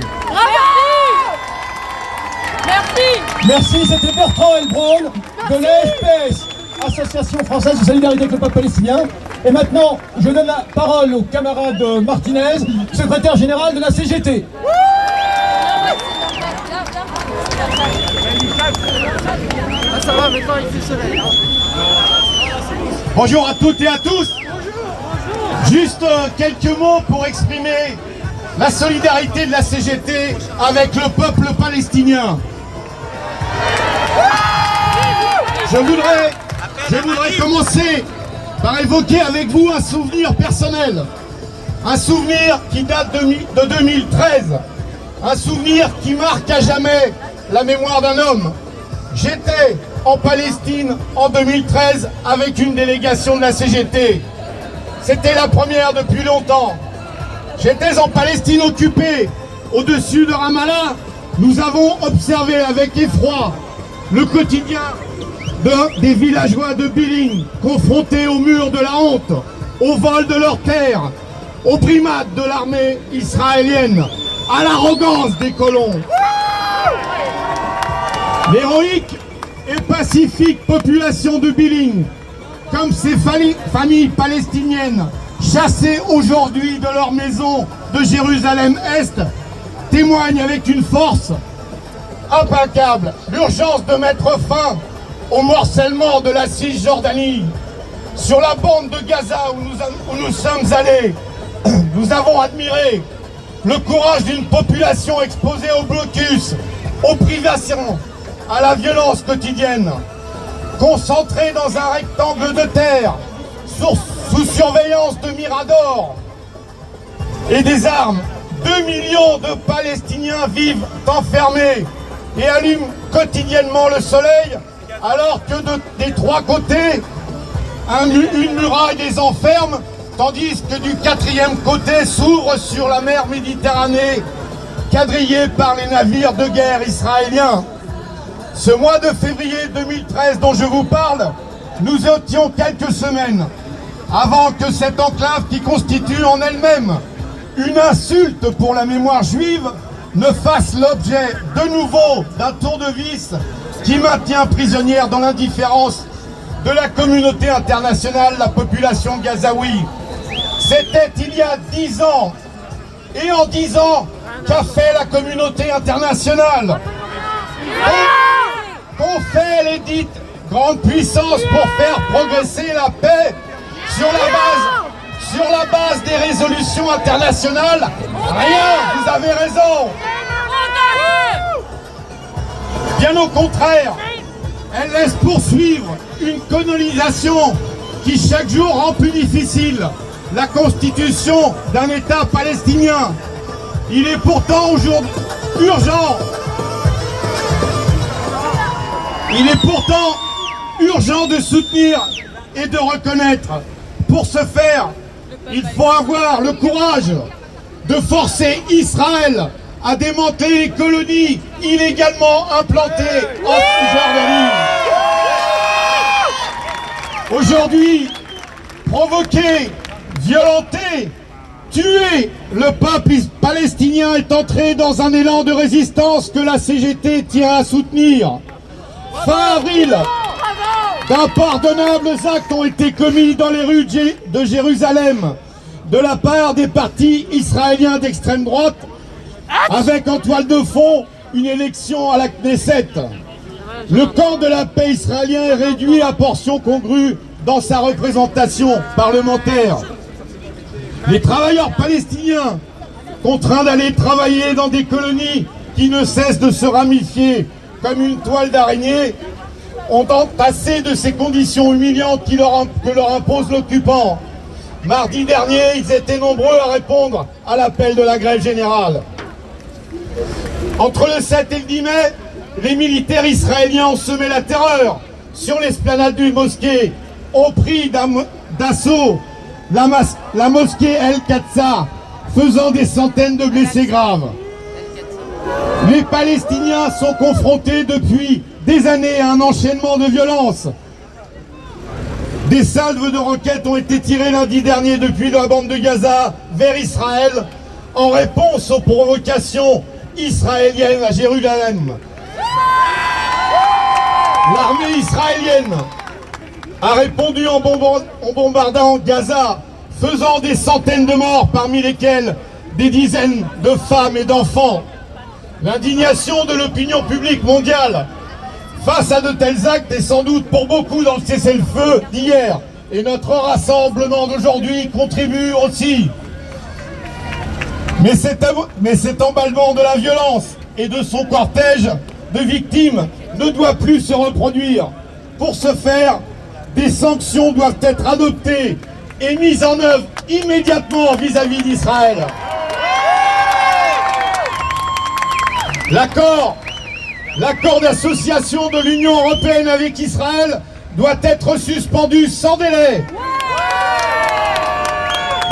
J: Merci, c'était Bertrand Heilbronn de l'AFPS, Association française de solidarité avec le peuple palestinien. Et maintenant, je donne la parole au camarade Martinez, secrétaire général de la CGT.
G: Ça va, maintenant il fait soleil.
K: Bonjour à toutes et à tous. Juste quelques mots pour exprimer la solidarité de la CGT avec le peuple palestinien. Je voudrais commencer par évoquer avec vous un souvenir personnel. Un souvenir qui date de 2013. Un souvenir qui marque à jamais la mémoire d'un homme. J'étais en Palestine en 2013 avec une délégation de la CGT. C'était la première depuis longtemps. J'étais en Palestine occupée, au-dessus de Ramallah. Nous avons observé avec effroi le quotidien des villageois de Billing, confrontés au mur de la honte, au vol de leurs terres, aux primates de l'armée israélienne, à l'arrogance des colons. L'héroïque et pacifique population de Billing, comme ces familles palestiniennes chassées aujourd'hui de leur maison de Jérusalem-Est, témoigne avec une force implacable l'urgence de mettre fin au morcellement de la Cisjordanie. Sur la bande de Gaza où nous sommes allés, nous avons admiré le courage d'une population exposée au blocus, aux privations, à la violence quotidienne, concentrée dans un rectangle de terre, sous surveillance de miradors et des armes. 2 millions de Palestiniens vivent enfermés et allument quotidiennement le soleil, alors que des trois côtés, une muraille les enferme, tandis que du quatrième côté s'ouvre sur la mer Méditerranée, quadrillée par les navires de guerre israéliens. Ce mois de février 2013 dont je vous parle, nous étions quelques semaines avant que cette enclave qui constitue en elle-même une insulte pour la mémoire juive ne fasse l'objet de nouveau d'un tour de vis qui maintient prisonnière dans l'indifférence de la communauté internationale la population gazaoui. C'était il y a 10 ans. Et en 10 ans, qu'a fait la communauté internationale? Qu'ont fait les dites grandes puissances pour faire progresser la paix sur la base des résolutions internationales? Rien, vous avez raison. Bien au contraire, elle laisse poursuivre une colonisation qui chaque jour rend plus difficile la constitution d'un État palestinien. Il est pourtant aujourd'hui urgent de soutenir et de reconnaître. Pour ce faire, il faut avoir le courage de forcer Israël à démanteler les colonies illégalement implantées en Cisjordanie. Aujourd'hui, provoquer, violenter, tuer le peuple palestinien est entré dans un élan de résistance que la CGT tient à soutenir. Fin avril, d'impardonnables actes ont été commis dans les rues de Jérusalem de la part des partis israéliens d'extrême droite, avec en toile de fond une élection à la Knesset. Le camp de la paix israélien est réduit à portion congrue dans sa représentation parlementaire. Les travailleurs palestiniens, contraints d'aller travailler dans des colonies qui ne cessent de se ramifier comme une toile d'araignée, ont entassé de ces conditions humiliantes que leur impose l'occupant. Mardi dernier, ils étaient nombreux à répondre à l'appel de la grève générale. Entre le 7 et le 10 mai, les militaires israéliens ont semé la terreur sur l'esplanade d'une mosquée, ont pris d'assaut la mosquée El-Qadsa, faisant des centaines de blessés graves. Les Palestiniens sont confrontés depuis des années à un enchaînement de violences. Des salves de roquettes ont été tirées lundi dernier depuis la bande de Gaza vers Israël en réponse aux provocations israéliennes à Jérusalem. L'armée israélienne a répondu en bombardant Gaza, faisant des centaines de morts, parmi lesquels des dizaines de femmes et d'enfants. L'indignation de l'opinion publique mondiale face à de tels actes est sans doute pour beaucoup dans le cessez-le-feu d'hier. Et notre rassemblement d'aujourd'hui contribue aussi. Mais cet emballement de la violence et de son cortège de victimes ne doit plus se reproduire. Pour ce faire, des sanctions doivent être adoptées et mises en œuvre immédiatement vis-à-vis d'Israël. L'accord d'association de l'Union européenne avec Israël doit être suspendu sans délai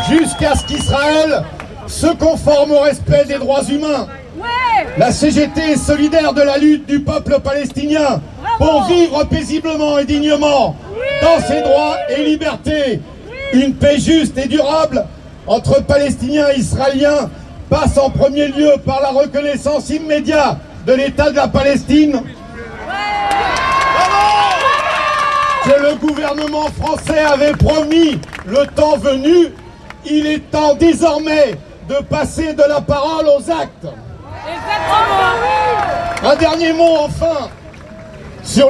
K: jusqu'à ce qu'Israël se conforme au respect des droits humains. La CGT est solidaire de la lutte du peuple palestinien pour vivre paisiblement et dignement dans ses droits et libertés. Une paix juste et durable entre Palestiniens et Israéliens passe en premier lieu par la reconnaissance immédiate de l'État de la Palestine que le gouvernement français avait promis le temps venu. Il est temps désormais de passer de la parole aux actes. Un dernier mot enfin sur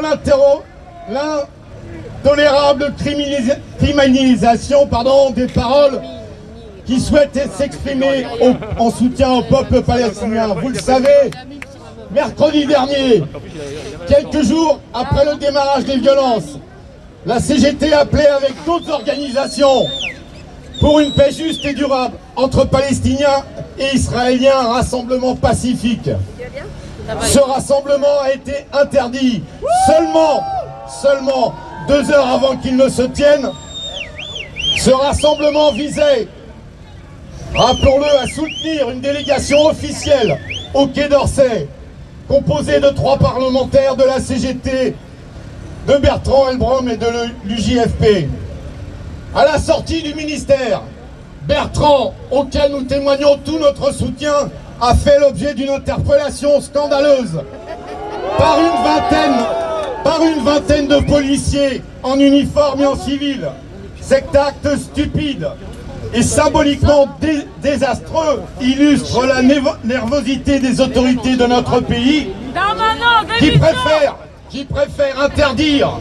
K: l'intolérable criminalisation des paroles qui souhaitent s'exprimer en soutien au peuple palestinien. Vous le savez, mercredi dernier, quelques jours après le démarrage des violences, la CGT appelait avec d'autres organisations pour une paix juste et durable entre Palestiniens et Israéliens, un rassemblement pacifique. Ce rassemblement a été interdit seulement 2 heures avant qu'il ne se tienne. Ce rassemblement visait, rappelons-le, à soutenir une délégation officielle au Quai d'Orsay, composée de 3 parlementaires de la CGT, de Bertrand Elbron et de l'UJFP. À la sortie du ministère, Bertrand, auquel nous témoignons tout notre soutien, a fait l'objet d'une interpellation scandaleuse par une vingtaine de policiers en uniforme et en civil. Cet acte stupide et symboliquement désastreux illustre la nervosité des autorités de notre pays qui préfèrent interdire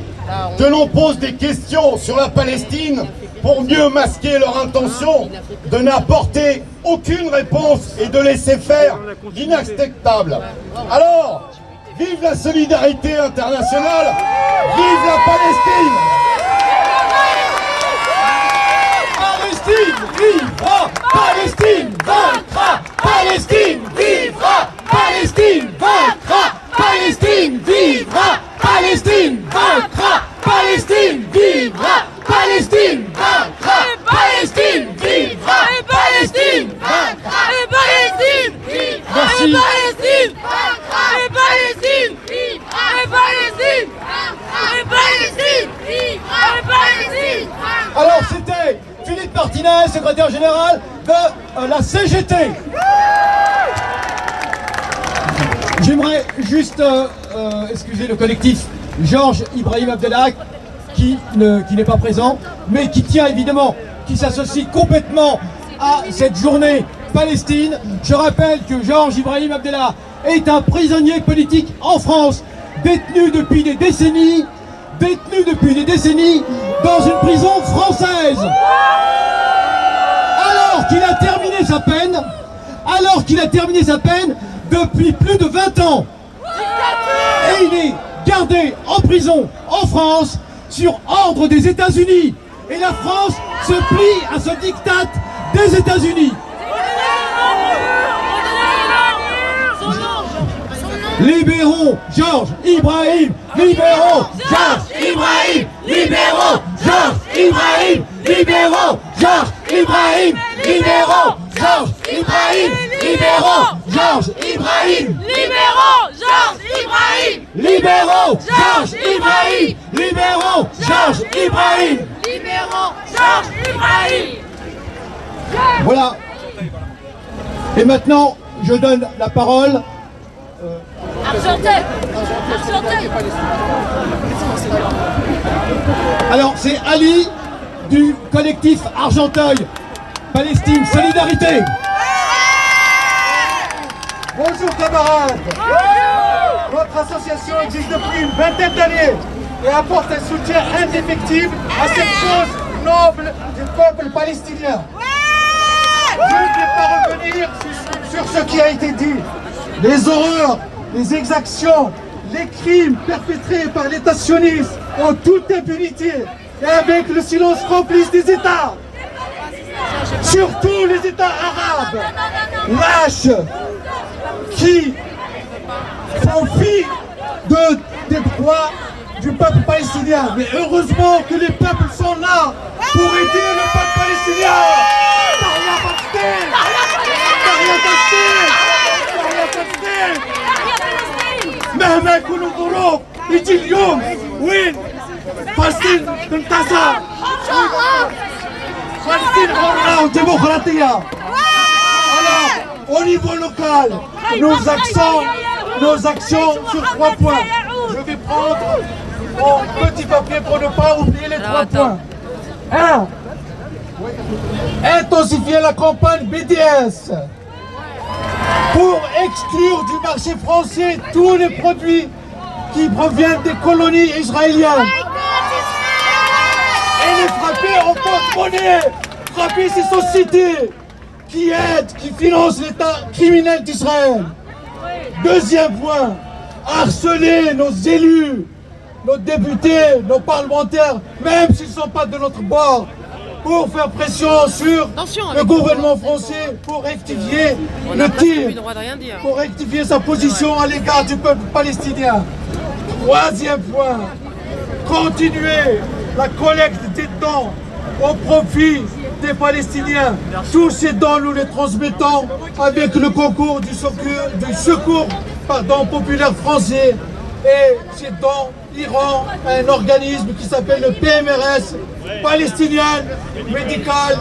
K: que l'on pose des questions sur la Palestine pour mieux masquer leur intention de n'apporter aucune réponse et de laisser faire l'inacceptable. Alors, vive la solidarité internationale, vive la Palestine!
J: Palestine vivra, Palestine vaincra, Palestine vivra, Palestine vaincra, Palestine vivra, Palestine vaincra, Palestine vivra, Palestine vaincra, Palestine vivra, Palestine vaincra, Palestine vivra, merci. Palestine vaincra, Palestine vivra, Palestine vaincra, Palestine vivra, Palestine vaincra. Alors c'était Philippe Martinez, secrétaire général de la CGT. J'aimerais juste excuser le collectif Georges Ibrahim Abdelhak qui n'est pas présent, mais qui tient évidemment, qui s'associe complètement à cette journée Palestine. Je rappelle que Georges Ibrahim Abdelhak est un prisonnier politique en France, détenu depuis des décennies dans une prison française. Alors qu'il a terminé sa peine depuis plus de 20 ans. Et il est gardé en prison en France sur ordre des États-Unis. Et la France se plie à ce diktat des États-Unis. Libérons Georges Ibrahim, libérons Georges Ibrahim, libérons Georges Ibrahim, libérons Georges Ibrahim, libérons Georges Ibrahim, libérons Georges Ibrahim, libérons Georges Ibrahim, libérons Georges Ibrahim, libérons Georges Ibrahim, libérons Georges Ibrahim. Voilà. Et maintenant, je donne la parole. Alors c'est Ali du collectif Argenteuil, Palestine Solidarité.
L: Bonjour camarades. Notre association existe depuis une vingtaine d'années et apporte un soutien indéfectible à cette cause noble du peuple palestinien. Je ne vais pas revenir sur ce qui a été dit. Les horreurs, les exactions, les crimes perpétrés par l'État sioniste en toute impunité et avec le silence complice des États. Surtout les États arabes, lâches, qui font fi des droits du peuple palestinien. Mais heureusement que les peuples sont là pour aider le peuple palestinien. مهما يكونوا الظروف يجي اليوم وين فلسطين تنتصر فلسطين حرة وديمقراطية. Alors au niveau local nos actions sur 3 points. Je vais prendre mon petit papier pour ne pas oublier les 3 points. 1. Intensifier la campagne BDS pour exclure du marché français tous les produits qui proviennent des colonies israéliennes. Et les frapper en porte-monnaie, frapper ces sociétés qui aident, qui financent l'État criminel d'Israël. Deuxième point, harceler nos élus, nos députés, nos parlementaires, même s'ils ne sont pas de notre bord, pour faire pression sur le gouvernement français pour rectifier le tir, pour rectifier sa position à l'égard du peuple palestinien. Troisième point, continuer la collecte des dons au profit des Palestiniens. Tous ces dons, nous les transmettons avec le concours du secours populaire français. Et ces dons iront à un organisme qui s'appelle le PMRS, Palestinian Medical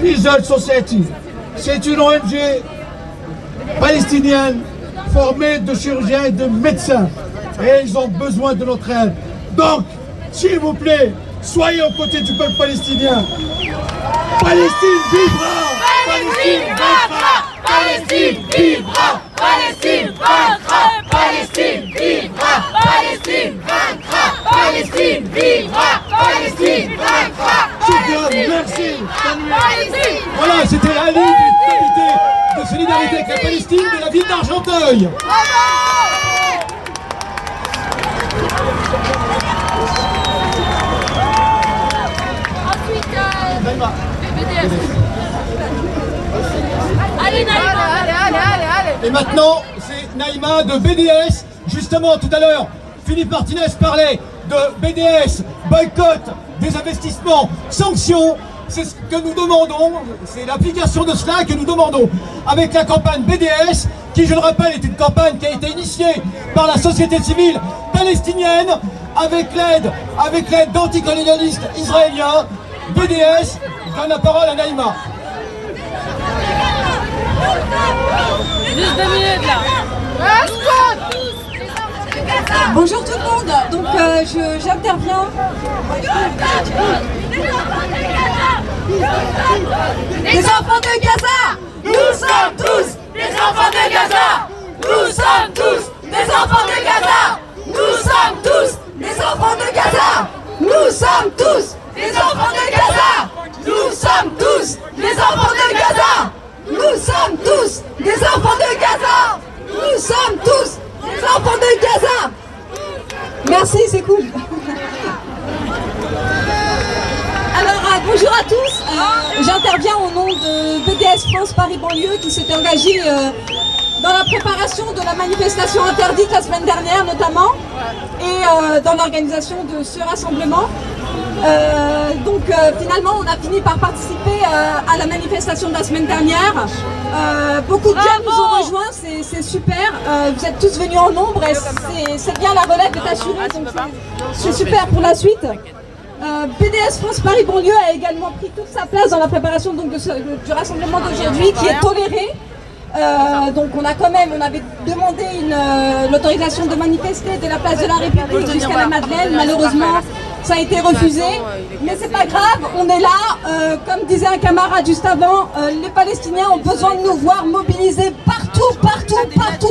L: Research Society. C'est une ONG palestinienne formée de chirurgiens et de médecins. Et ils ont besoin de notre aide. Donc, s'il vous plaît, soyez aux côtés du peuple palestinien. Palestine vivra! Palestine vaincra! Palestine vivra! Palestine vaincra! Palestine vivra! Palestine vaincra! Palestine vivra! Palestine vaincra! Merci!
J: Voilà, c'était la Ligue du comité de solidarité avec la Palestine de la ville d'Argenteuil.
C: Allez, Naïma.
J: Et maintenant, c'est Naïma de BDS. Justement, tout à l'heure, Philippe Martinez parlait de BDS, boycott, des investissements, sanctions. C'est ce que nous demandons, c'est l'application de cela que nous demandons avec la campagne BDS, qui, je le rappelle, est une campagne qui a été initiée par la société civile palestinienne avec l'aide d'anticolonialistes israéliens. BDS, je donne la parole à Naïma.
C: Juste 2 minutes là.
M: Bonjour tout le monde, donc j'interviens.
C: Les enfants de Gaza, nous sommes tous des enfants de Gaza. Nous sommes tous des enfants de Gaza. Nous sommes tous des enfants de Gaza. Nous sommes tous des enfants de Gaza. Nous sommes tous des enfants de Gaza. Nous sommes tous des enfants de Gaza. Nous sommes tous des enfants de Gaza.
M: Merci, c'est cool. Alors, bonjour à tous. J'interviens au nom de BDS France Paris Banlieue qui s'est engagé dans la préparation de la manifestation interdite la semaine dernière notamment et dans l'organisation de ce rassemblement. Finalement on a fini par participer à la manifestation de la semaine dernière. Beaucoup de jeunes nous ont rejoints, c'est super. Vous êtes tous venus en nombre et c'est bien, la relève est assurée, donc c'est super pour la suite. BDS France Paris Banlieue a également pris toute sa place dans la préparation donc, du rassemblement d'aujourd'hui qui est toléré. Donc on avait demandé l'autorisation de manifester de la place de la République jusqu'à la Madeleine. Malheureusement, ça a été refusé. Mais c'est pas grave, on est là. Comme disait un camarade juste avant, les Palestiniens ont besoin de nous voir mobilisés partout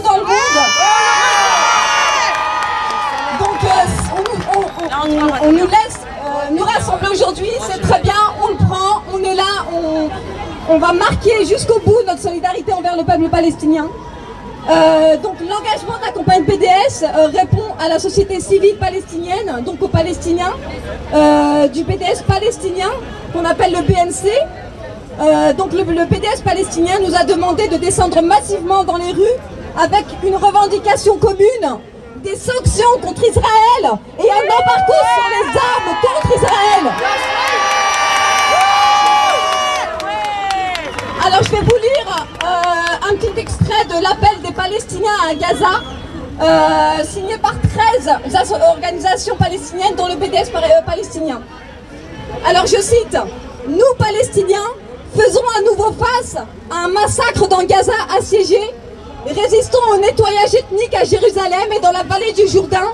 M: dans le monde. Donc on nous laisse nous rassembler aujourd'hui, c'est très bien, on le prend, on est là, on va marquer jusqu'au bout notre solidarité envers le peuple palestinien. Donc l'engagement de la campagne BDS répond à la société civile palestinienne, donc aux Palestiniens, du BDS palestinien qu'on appelle le BNC. Donc le BDS palestinien nous a demandé de descendre massivement dans les rues avec une revendication commune, des sanctions contre Israël et un embargo sur les armes contre Israël. Alors je vais vous lire un petit extrait de l'appel des Palestiniens à Gaza, signé par 13 organisations palestiniennes dont le BDS palestinien. Alors je cite: « Nous Palestiniens faisons à nouveau face à un massacre dans Gaza assiégé, résistons au nettoyage ethnique à Jérusalem et dans la vallée du Jourdain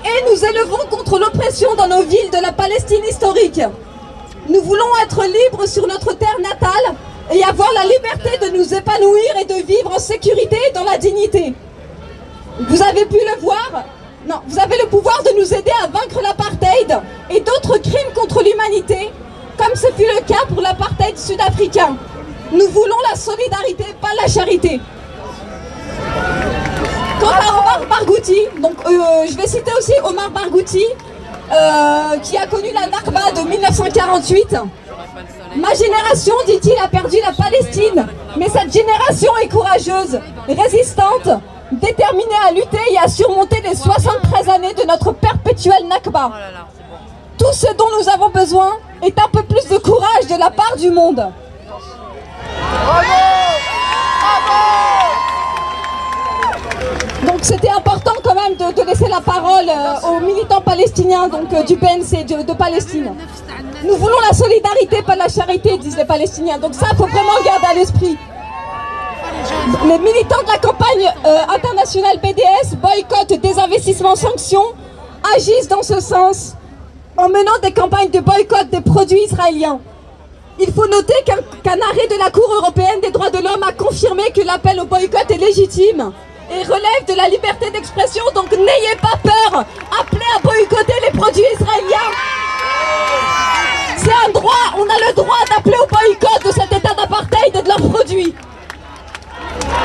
M: et nous élevons contre l'oppression dans nos villes de la Palestine historique. Nous voulons être libres sur notre terre natale et avoir la liberté de nous épanouir et de vivre en sécurité et dans la dignité. Vous avez pu le voir, non, vous avez le pouvoir de nous aider à vaincre l'apartheid et d'autres crimes contre l'humanité, comme ce fut le cas pour l'apartheid sud-africain. Nous voulons la solidarité, pas la charité. Quant à Omar Barghouti, donc je vais citer aussi Omar Barghouti, qui a connu la Nakba de 1948. Ma génération, dit-il, a perdu la Palestine, mais cette génération est courageuse, résistante, déterminée à lutter et à surmonter les 73 années de notre perpétuelle Nakba. Tout ce dont nous avons besoin est un peu plus de courage de la part du monde. Donc c'était important quand même de laisser la parole aux militants palestiniens donc, du PNC de Palestine. Nous voulons la solidarité, pas la charité, disent les Palestiniens. Donc ça, il faut vraiment le garder à l'esprit. Les militants de la campagne internationale BDS boycottent des investissements sanctions, agissent dans ce sens en menant des campagnes de boycott des produits israéliens. Il faut noter qu'un arrêt de la Cour européenne des droits de l'homme a confirmé que l'appel au boycott est légitime et relève de la liberté d'expression, donc n'ayez pas peur, appelez à boycotter les produits israéliens. C'est un droit, on a le droit d'appeler au boycott de cet état d'apartheid et de leurs produits.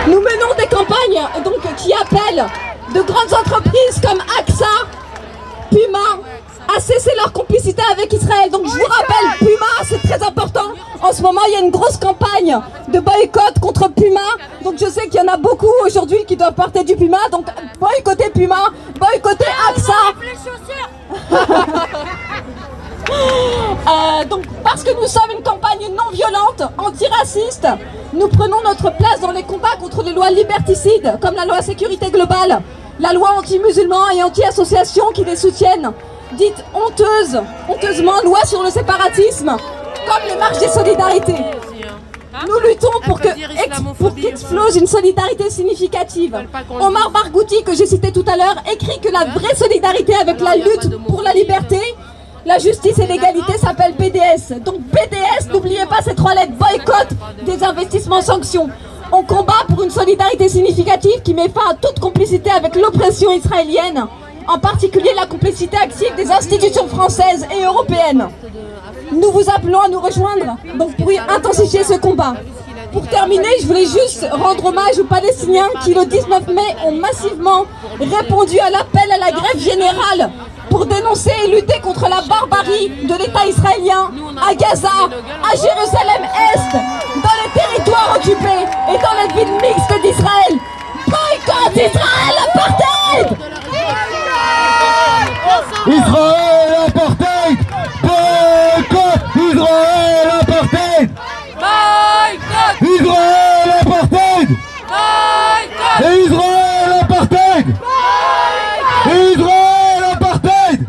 M: Nous menons des campagnes donc, qui appellent de grandes entreprises comme AXA, Puma, à cesser leur complicité avec Israël. Donc je vous rappelle, Puma, c'est très important. En ce moment, il y a une grosse campagne de boycott contre Puma. Donc je sais qu'il y en a beaucoup aujourd'hui qui doivent porter du Puma. Donc boycottez Puma, boycottez AXA. Donc parce que nous sommes une campagne non violente, antiraciste, nous prenons notre place dans les combats contre les lois liberticides, comme la loi sécurité globale, la loi anti-musulmans et anti-associations qui les soutiennent, dites honteusement loi sur le séparatisme, comme les marches des solidarités. Nous luttons pour qu'explose une solidarité significative. Omar Barghouti, que j'ai cité tout à l'heure, écrit que la vraie solidarité avec la lutte pour la liberté, la justice et l'égalité s'appelle BDS. Donc BDS, n'oubliez pas ces 3 lettres, boycott des investissements sanctions. On combat pour une solidarité significative qui met fin à toute complicité avec l'oppression israélienne, en particulier la complicité active des institutions françaises et européennes. Nous vous appelons à nous rejoindre donc pour intensifier ce combat. Pour terminer, je voulais juste rendre hommage aux Palestiniens qui, le 19 mai, ont massivement répondu à l'appel à la grève générale pour dénoncer et lutter contre la barbarie de l'État israélien à Gaza, à Jérusalem-Est, dans les territoires occupés et dans les villes mixtes d'Israël. Boycott Israël, apartheid!
K: Israël, apartheid! Boycott Israël, apartheid!
A: Boycott!
K: Israël, apartheid!
A: Boycott!
K: Et Israël, apartheid! Israël, apartheid!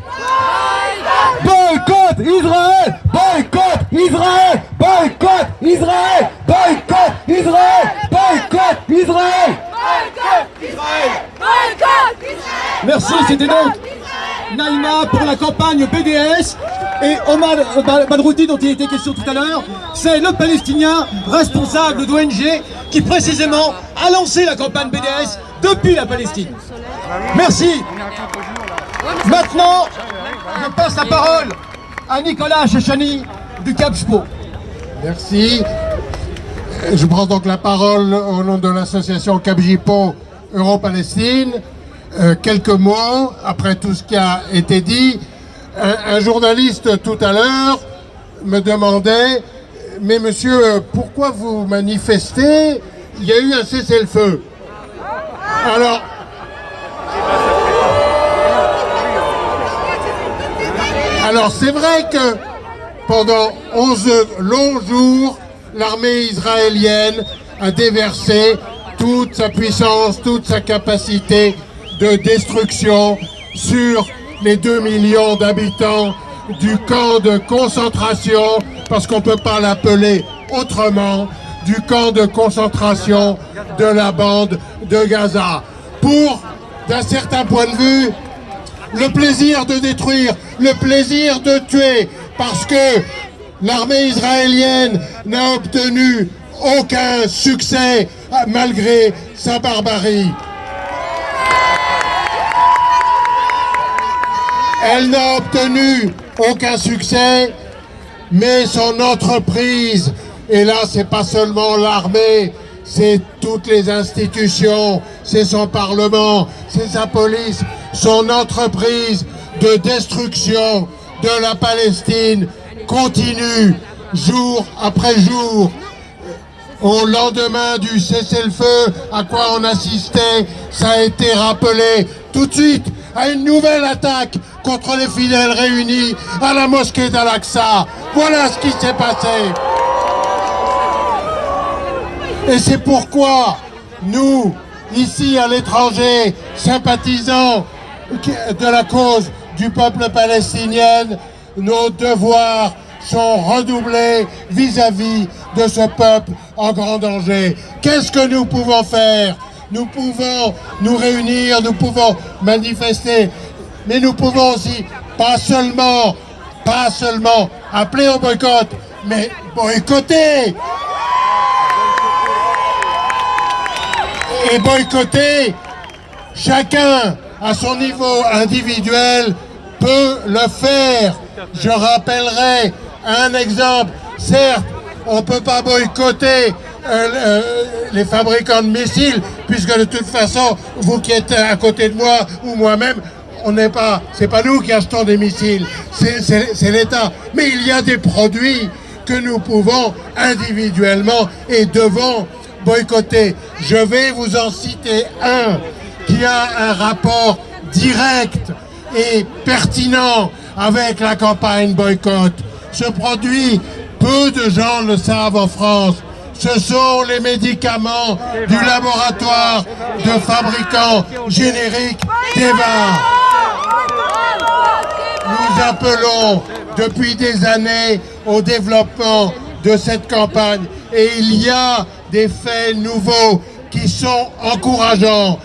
K: Boycott Israël! Boycott Israël! Boycott Israël! Boycott Israël! Boycott Israël! Merci, c'était donc Naïma pour la campagne BDS et Omar Barghouti dont il était question tout à l'heure, c'est le Palestinien responsable d'ONG qui précisément a lancé la campagne BDS depuis la Palestine. Merci. Maintenant, je passe la parole à Nicolas Chechani du Capspo.
I: Merci. Je prends donc la parole au nom de l'association Capjipo Euro-Palestine. Quelques mots après tout ce qui a été dit. Un journaliste tout à l'heure me demandait « Mais monsieur, pourquoi vous manifestez? Il y a eu un cessez-le-feu. » Alors c'est vrai que pendant 11 longs jours, l'armée israélienne a déversé toute sa puissance, toute sa capacité de destruction sur les 2 millions d'habitants du camp de concentration, parce qu'on ne peut pas l'appeler autrement, du camp de concentration de la bande de Gaza. Pour, d'un certain point de vue, le plaisir de détruire, le plaisir de tuer, parce que l'armée israélienne n'a obtenu aucun succès malgré sa barbarie. Elle n'a obtenu aucun succès, mais son entreprise, et là c'est pas seulement l'armée, c'est toutes les institutions, c'est son parlement, c'est sa police, son entreprise de destruction de la Palestine continue jour après jour. Au lendemain du cessez-le-feu, à quoi on assistait, ça a été rappelé tout de suite à une nouvelle attaque contre les fidèles réunis à la mosquée d'Al-Aqsa. Voilà ce qui s'est passé. Et c'est pourquoi nous, ici à l'étranger, sympathisants de la cause du peuple palestinien, nos devoirs sont redoublés vis-à-vis de ce peuple en grand danger. Qu'est-ce que nous pouvons faire? Nous pouvons nous réunir, nous pouvons manifester, mais nous pouvons aussi pas seulement appeler au boycott, mais boycotter. Et boycotter, chacun à son niveau individuel peut le faire. Je rappellerai un exemple. Certes, on ne peut pas boycotter les fabricants de missiles, puisque de toute façon, vous qui êtes à côté de moi ou moi-même, c'est pas nous qui achetons des missiles, c'est l'État. Mais il y a des produits que nous pouvons individuellement et devons boycotter. Je vais vous en citer un qui a un rapport direct et pertinent avec la campagne boycott. Ce produit, peu de gens le savent en France. Ce sont les médicaments du laboratoire de fabricants génériques Teva. Nous appelons depuis des années au développement de cette campagne et il y a des faits nouveaux qui sont encourageants.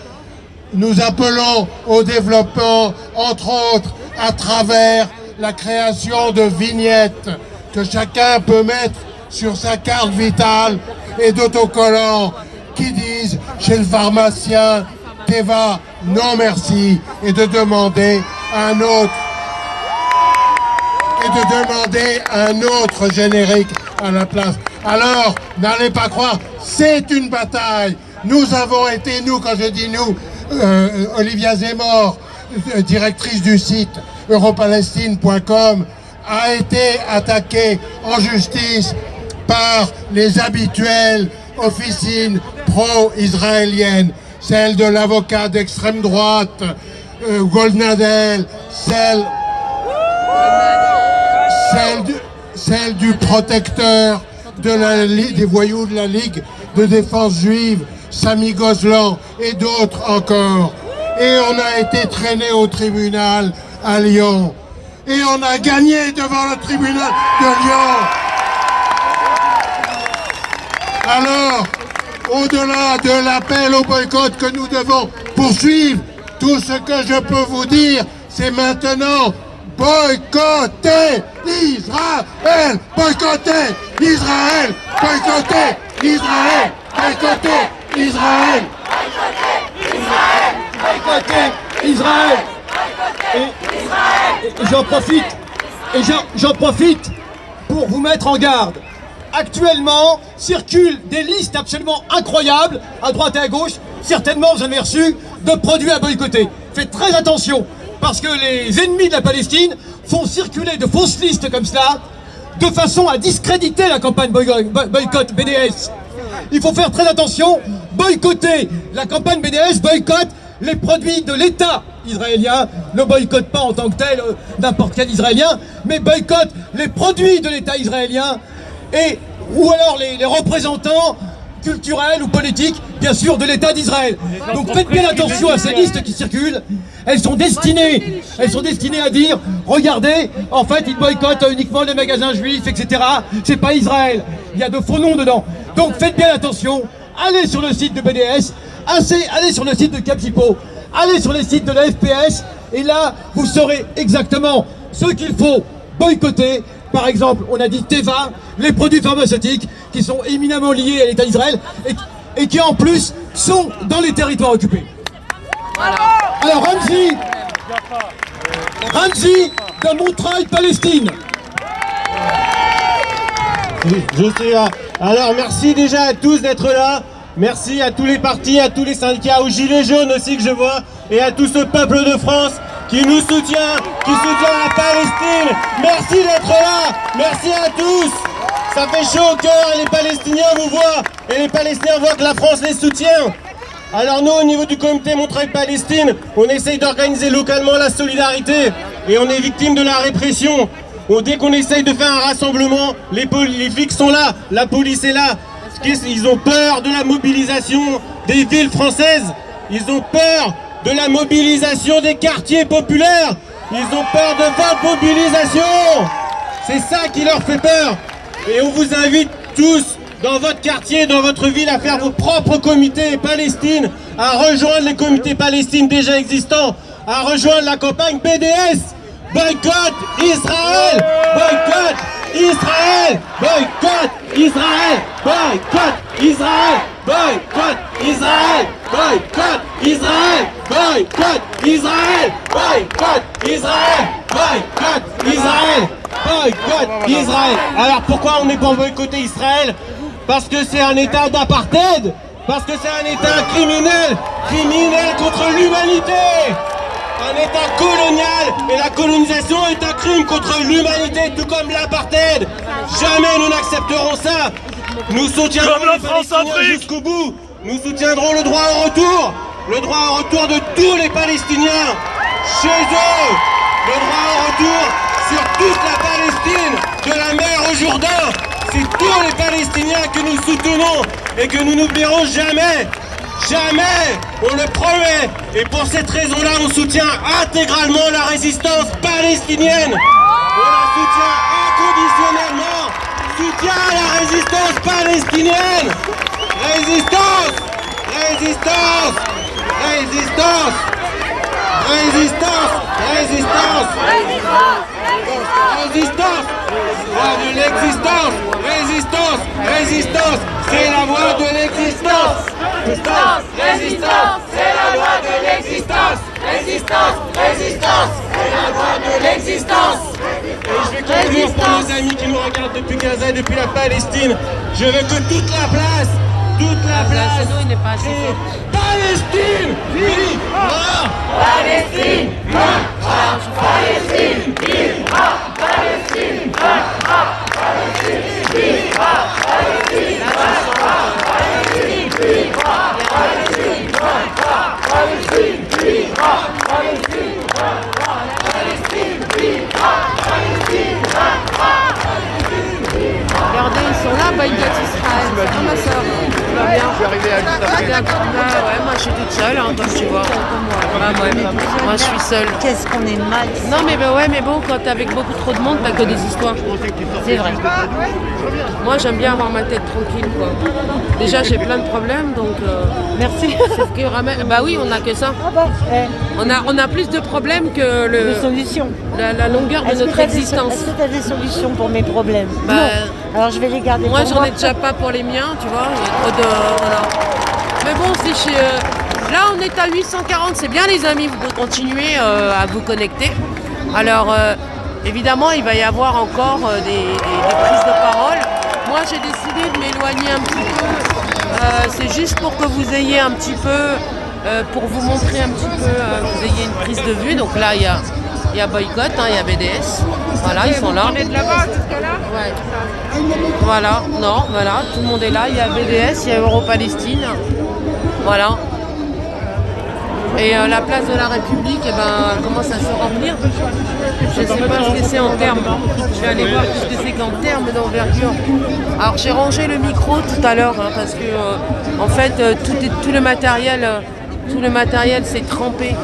I: Nous appelons au développement, entre autres, à travers la création de vignettes que chacun peut mettre sur sa carte vitale et d'autocollants qui disent chez le pharmacien Teva non merci et de demander un autre générique à la place. Alors, n'allez pas croire, c'est une bataille. Nous avons été, quand je dis nous, Olivia Zemmour, directrice du site europalestine.com, a été attaquée en justice par les habituelles officines pro-israéliennes, celle de l'avocat d'extrême droite, Goldnadel, celle du protecteur des voyous de la Ligue de défense juive, Sami Gozlan, et d'autres encore. Et on a été traîné au tribunal à Lyon. Et on a gagné devant le tribunal de Lyon. Alors, au-delà de l'appel au boycott que nous devons poursuivre, tout ce que je peux vous dire, c'est maintenant boycotter Israël, boycotter Israël, boycotter Israël, boycotter Israël,
J: boycotter Israël. Et j'en profite pour vous mettre en garde. Actuellement, circulent des listes absolument incroyables, à droite et à gauche. Certainement, vous avez reçu de produits à boycotter. Faites très attention, parce que les ennemis de la Palestine font circuler de fausses listes comme cela, de façon à discréditer la campagne boycott BDS. Il faut faire très attention, boycotter la campagne BDS, boycott les produits de l'État israélien, ne boycotte pas en tant que tel n'importe quel Israélien, mais boycotte les produits de l'État israélien ou alors les représentants culturels ou politiques, bien sûr, de l'État d'Israël. Donc faites bien attention à ces listes qui circulent. Elles sont destinées à dire, regardez, en fait, ils boycottent uniquement les magasins juifs, etc. C'est pas Israël. Il y a de faux noms dedans. Donc faites bien attention. Allez sur le site de BDS, allez sur le site de Capsipo, allez sur les sites de la FPS, et là, vous saurez exactement ce qu'il faut boycotter Par exemple, on a dit Teva, les produits pharmaceutiques qui sont éminemment liés à l'État d'Israël et qui en plus sont dans les territoires occupés. Alors Ramzi de Montreuil, Palestine.
N: Je suis là. Alors merci déjà à tous d'être là. Merci à tous les partis, à tous les syndicats, aux Gilets jaunes aussi que je vois, et à tout ce peuple de France qui nous soutient, qui soutient la Palestine. Merci d'être là. Merci à tous. Ça fait chaud au cœur et les Palestiniens vous voient. Et les Palestiniens voient que la France les soutient. Alors nous, au niveau du comité Montreuil-Palestine, on essaye d'organiser localement la solidarité. Et on est victime de la répression. Dès qu'on essaye de faire un rassemblement, les flics sont là, la police est là. Ils ont peur de la mobilisation des villes françaises. Ils ont peur de la mobilisation des quartiers populaires. Ils ont peur de votre mobilisation. C'est ça qui leur fait peur. Et on vous invite tous, dans votre quartier, dans votre ville, à faire vos propres comités Palestine, à rejoindre les comités Palestine déjà existants, à rejoindre la campagne BDS. Boycott Israël! Boycott Israël! Boycott Israël! Boycott Israël! Boycott Israël! Boycott Israël! Boycott Israël! Boycott Israël! Boycott Israël! Boycott Israël! Alors pourquoi on est pour boycotter Israël? Parce que c'est un état d'apartheid! Parce que c'est un état criminel! Criminel contre l'humanité! Un état colonial, et la colonisation est un crime contre l'humanité, tout comme l'apartheid. Jamais nous n'accepterons ça. Nous soutiendrons les Palestiniens jusqu'au bout. Nous soutiendrons le droit au retour de tous les Palestiniens chez eux. Le droit au retour sur toute la Palestine, de la mer au Jourdain. C'est tous les Palestiniens que nous soutenons et que nous n'oublierons jamais. Jamais, on le promet. Et pour cette raison-là, on soutient intégralement la résistance palestinienne. On la soutient inconditionnellement. Soutien à la résistance palestinienne. Résistance, résistance, résistance, résistance, résistance, résistance, voie de l'existence, résistance, résistance, c'est la voie de l'existence.
A: Résistance, résistance, c'est la loi de l'existence. Résistance, résistance, c'est la loi de l'existence.
N: Et je vais conclure pour nos amis qui nous regardent depuis Gaza et depuis la Palestine. Je veux que toute la place, Palestine, vivra!
A: Palestine, Palestine, vivra! Palestine, Palestine, vivra! Palestine, Palestine, vivra! Palestine, Palestine, vivra! Palestine, Palestine, vivra! Palestine,
B: Regardez, ils sont là, boycott Israël. C'est ma soeur. Tout va bien. Je suis arrivé à juste après. Ouais, moi je suis toute seule, hein, comme tu vois. Moi je suis seule.
O: Qu'est-ce qu'on est mal.
B: Non mais bah ouais, mais bon, quand t'es avec beaucoup trop de monde, t'as que des histoires.
O: C'est vrai.
B: Moi j'aime bien avoir ma tête tranquille, quoi. Déjà j'ai plein de problèmes, donc.
O: Merci.
B: Sauf que bah oui, on n'a que ça. On a plus de problèmes que
O: les solutions.
B: La longueur de notre existence.
O: Est-ce que tu as des solutions pour mes problèmes?
B: Bah,
O: non. Alors je vais les garder.
B: Moi
O: pour
B: j'en ai déjà pas pour les miens, tu vois. Il y a trop de. Voilà. Mais bon, c'est chez. Là on est à 840, c'est bien les amis, vous pouvez continuer à vous connecter. Alors évidemment il va y avoir encore des prises de parole. Moi j'ai décidé de m'éloigner un petit peu. C'est juste pour que vous ayez un petit peu, pour vous montrer un petit peu, vous ayez une prise de vue. Donc là il y a boycott, hein, il y a BDS. Voilà, ils sont là.
A: On est de là-bas jusqu'à là.
B: Ouais. Voilà, non, voilà, tout le monde est là. Il y a BDS, il y a Euro-Palestine. Voilà. Et la place de la République, eh ben, commence à se remplir. Je ne sais pas ce que c'est en termes. Je vais aller voir ce que c'est qu'en termes d'envergure. Alors j'ai rangé le micro tout à l'heure, hein, parce que en fait tout le matériel s'est trempé.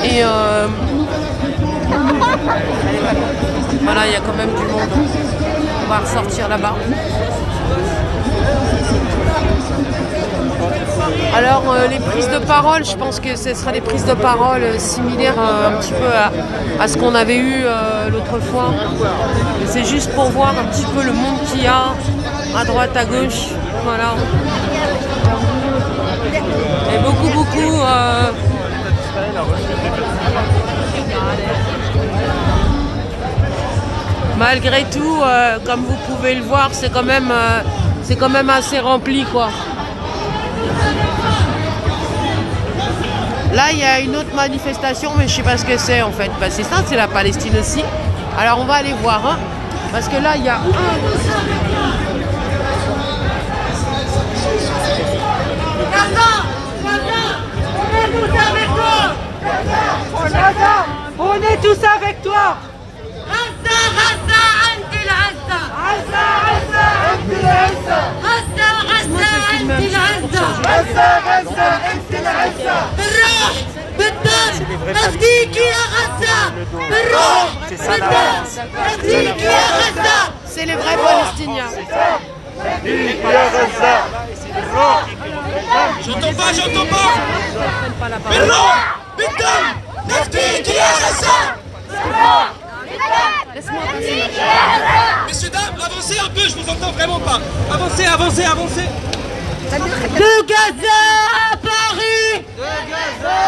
B: Et voilà, il y a quand même du monde. On va ressortir là-bas. Alors les prises de parole, je pense que ce sera des prises de parole similaires un petit peu à ce qu'on avait eu l'autre fois. C'est juste pour voir un petit peu le monde qu'il y a à droite, à gauche. Voilà. Et beaucoup. Malgré tout, comme vous pouvez le voir, c'est quand même assez rempli, quoi. Là, il y a une autre manifestation, mais je sais pas ce que c'est en fait. Bah, c'est ça, c'est la Palestine aussi. Alors on va aller voir, hein, parce que là, il y a
A: on est tous avec toi. عزة عند العزة عزة عند العزة عزة عند العزة عزة عند العزة بالروح بالدم نفديك يا غزة بالروح بالدم نفديك يا غزة.
B: C'est les vrais Palestiniens.
A: J'entends pas بالروح بالدم نفديك يا غزة.
P: Messieurs, dames, avancez un peu, je vous entends vraiment pas. Avancez.
A: De Gaza à Paris. De Gaza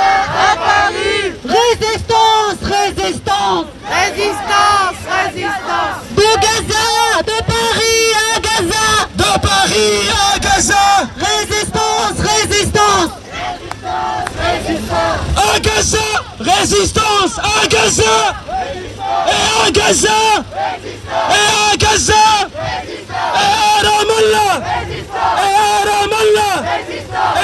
A: à Paris. Résistance. De Gaza, de Paris à Gaza.
P: De Paris à Gaza.
A: Résistance.
P: À Gaza, résistance à Gaza. Et à Gaza. Et à Gaza. Et à Ramallah. Et à Ramallah.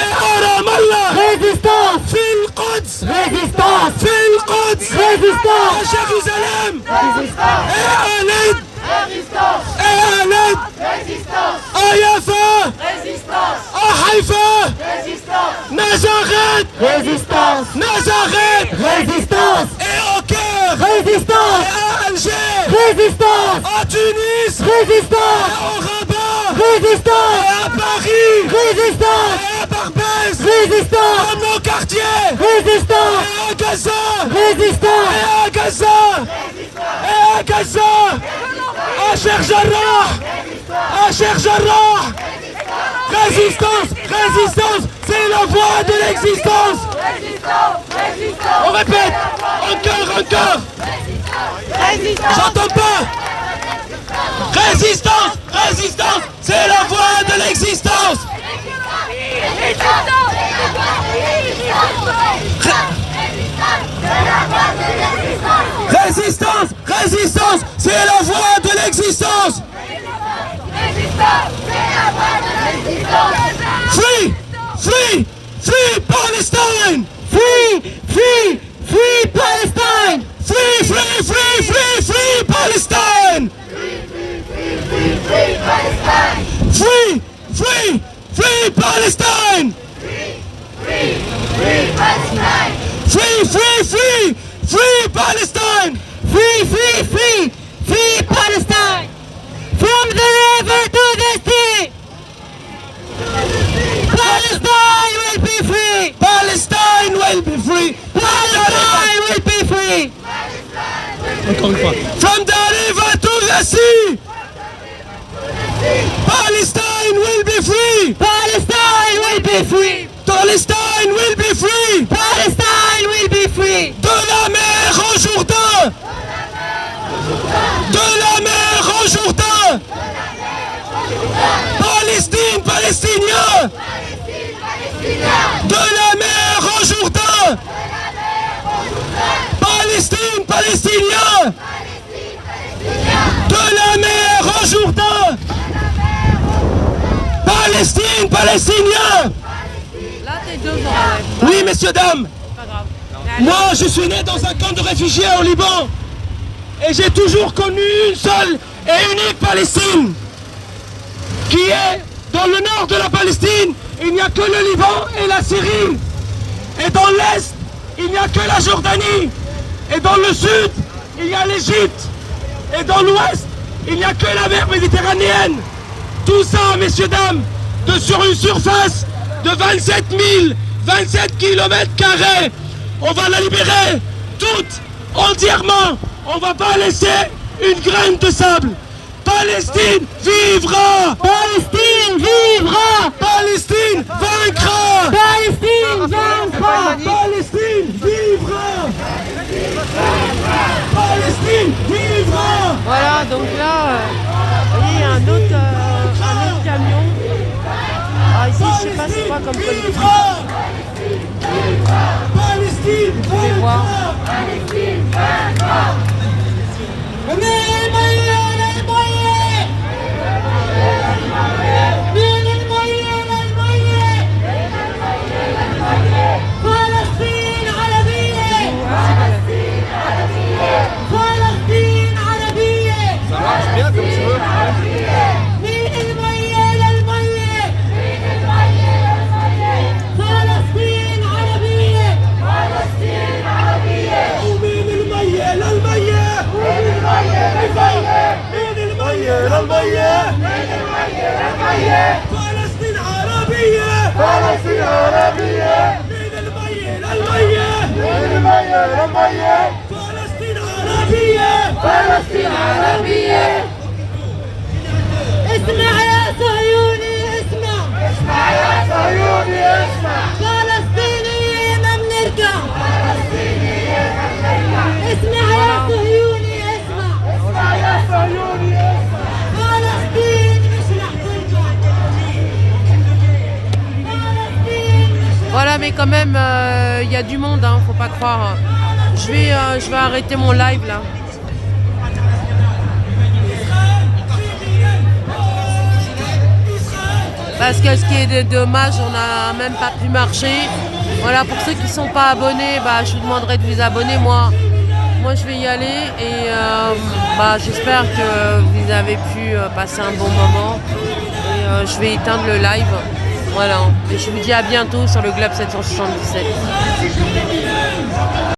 P: Et à Ramallah.
A: Résistance.
P: في القدس.
A: Résistance.
P: في القدس.
A: Résistance.
P: à Jérusalem.
A: Résistance.
P: Et à Lyd.
A: Résistance.
P: Et à Lyd.
A: Résistance.
P: à Yafa.
A: Résistance.
P: à Haïfa.
A: Résistance.
P: Nazareth.
A: Résistance.
P: Nazareth.
A: Résistance.
P: Et au Caire.
A: Résistance.
P: Et à Alger.
A: Résistance.
P: À Tunis.
A: Résistance.
P: Et au Rabat.
A: Résistance.
P: Et à Paris.
A: Résistance.
P: Et à Barbès.
A: Résistance.
P: Dans nos quartiers.
A: Résistance.
P: Et à Gaza.
A: Résistance.
P: Et à Gaza. Et à Gaza. À Cheikh Jarrah. À Cheikh Jarrah. Résistance. C'est la voie de l'existence. On répète. Encore. J'entends pas. Résistance. C'est la voie de l'existence. Résistance, c'est la voie de l'existence. Free Palestine. Free Palestine. Free Palestine. Free Palestine. Free Palestine.
A: Free Palestine. From the river to the sea. Palestine will be free.
P: Palestine will be free.
A: Palestine will be free.
P: Encore une fois. From the river to the sea. Palestine will be free.
A: Palestine will be free.
P: Palestine will be free.
A: Palestine will be free.
P: De la mer au Jourdain. De la mer au Jourdain. Palestine, Palestiniens. De la mer au Jourdain. Palestine, Palestiniens. De la mer au Jourdain. Palestine, Palestiniens.
B: Là, t'es devant.
P: Oui, messieurs, dames. Moi, je suis né dans un camp de réfugiés au Liban. Et j'ai toujours connu une seule et unique Palestine. Qui est dans le nord de la Palestine, il n'y a que le Liban et la Syrie. Et dans l'est, il n'y a que la Jordanie. Et dans le sud, il y a l'Égypte. Et dans l'ouest, il n'y a que la mer Méditerranéenne. Tout ça, messieurs, dames, sur une surface de 27 km². On va la libérer toute, entièrement. On va pas laisser une graine de sable. Palestine vivra!
A: Palestine vivra!
P: Palestine vaincra!
A: Palestine vaincra!
P: Palestine vivra! Palestine vivra!
B: Voilà, donc là, vous voyez, il y a un autre camion. Ah, ici, je sais pas c'est quoi comme politique.
P: Palestine
B: Vous pouvez voir.
A: Palestine vaincra!
F: Ça marche bien comme tu veux.
P: فلسطين عربية
A: فلسطين عربية
P: من المية للمية فلسطين عربية
A: فلسطين عربية اسمع يا صهيوني اسمع اسمع يا صهيوني اسمع فلسطينية ما بنرجع فلسطينية ما بنرجع اسمع يا صهيوني اسمع اسمع يا صهيوني اسمع فلسطين مش رح ترجع
B: Voilà, mais quand même, il y a du monde, hein, faut pas croire. Je vais arrêter mon live là. Parce que ce qui est dommage, on n'a même pas pu marcher. Voilà, pour ceux qui ne sont pas abonnés, bah, je vous demanderai de vous abonner. Moi je vais y aller et j'espère que vous avez pu passer un bon moment. Et je vais éteindre le live. Voilà, et je vous dis à bientôt sur le Globe 777.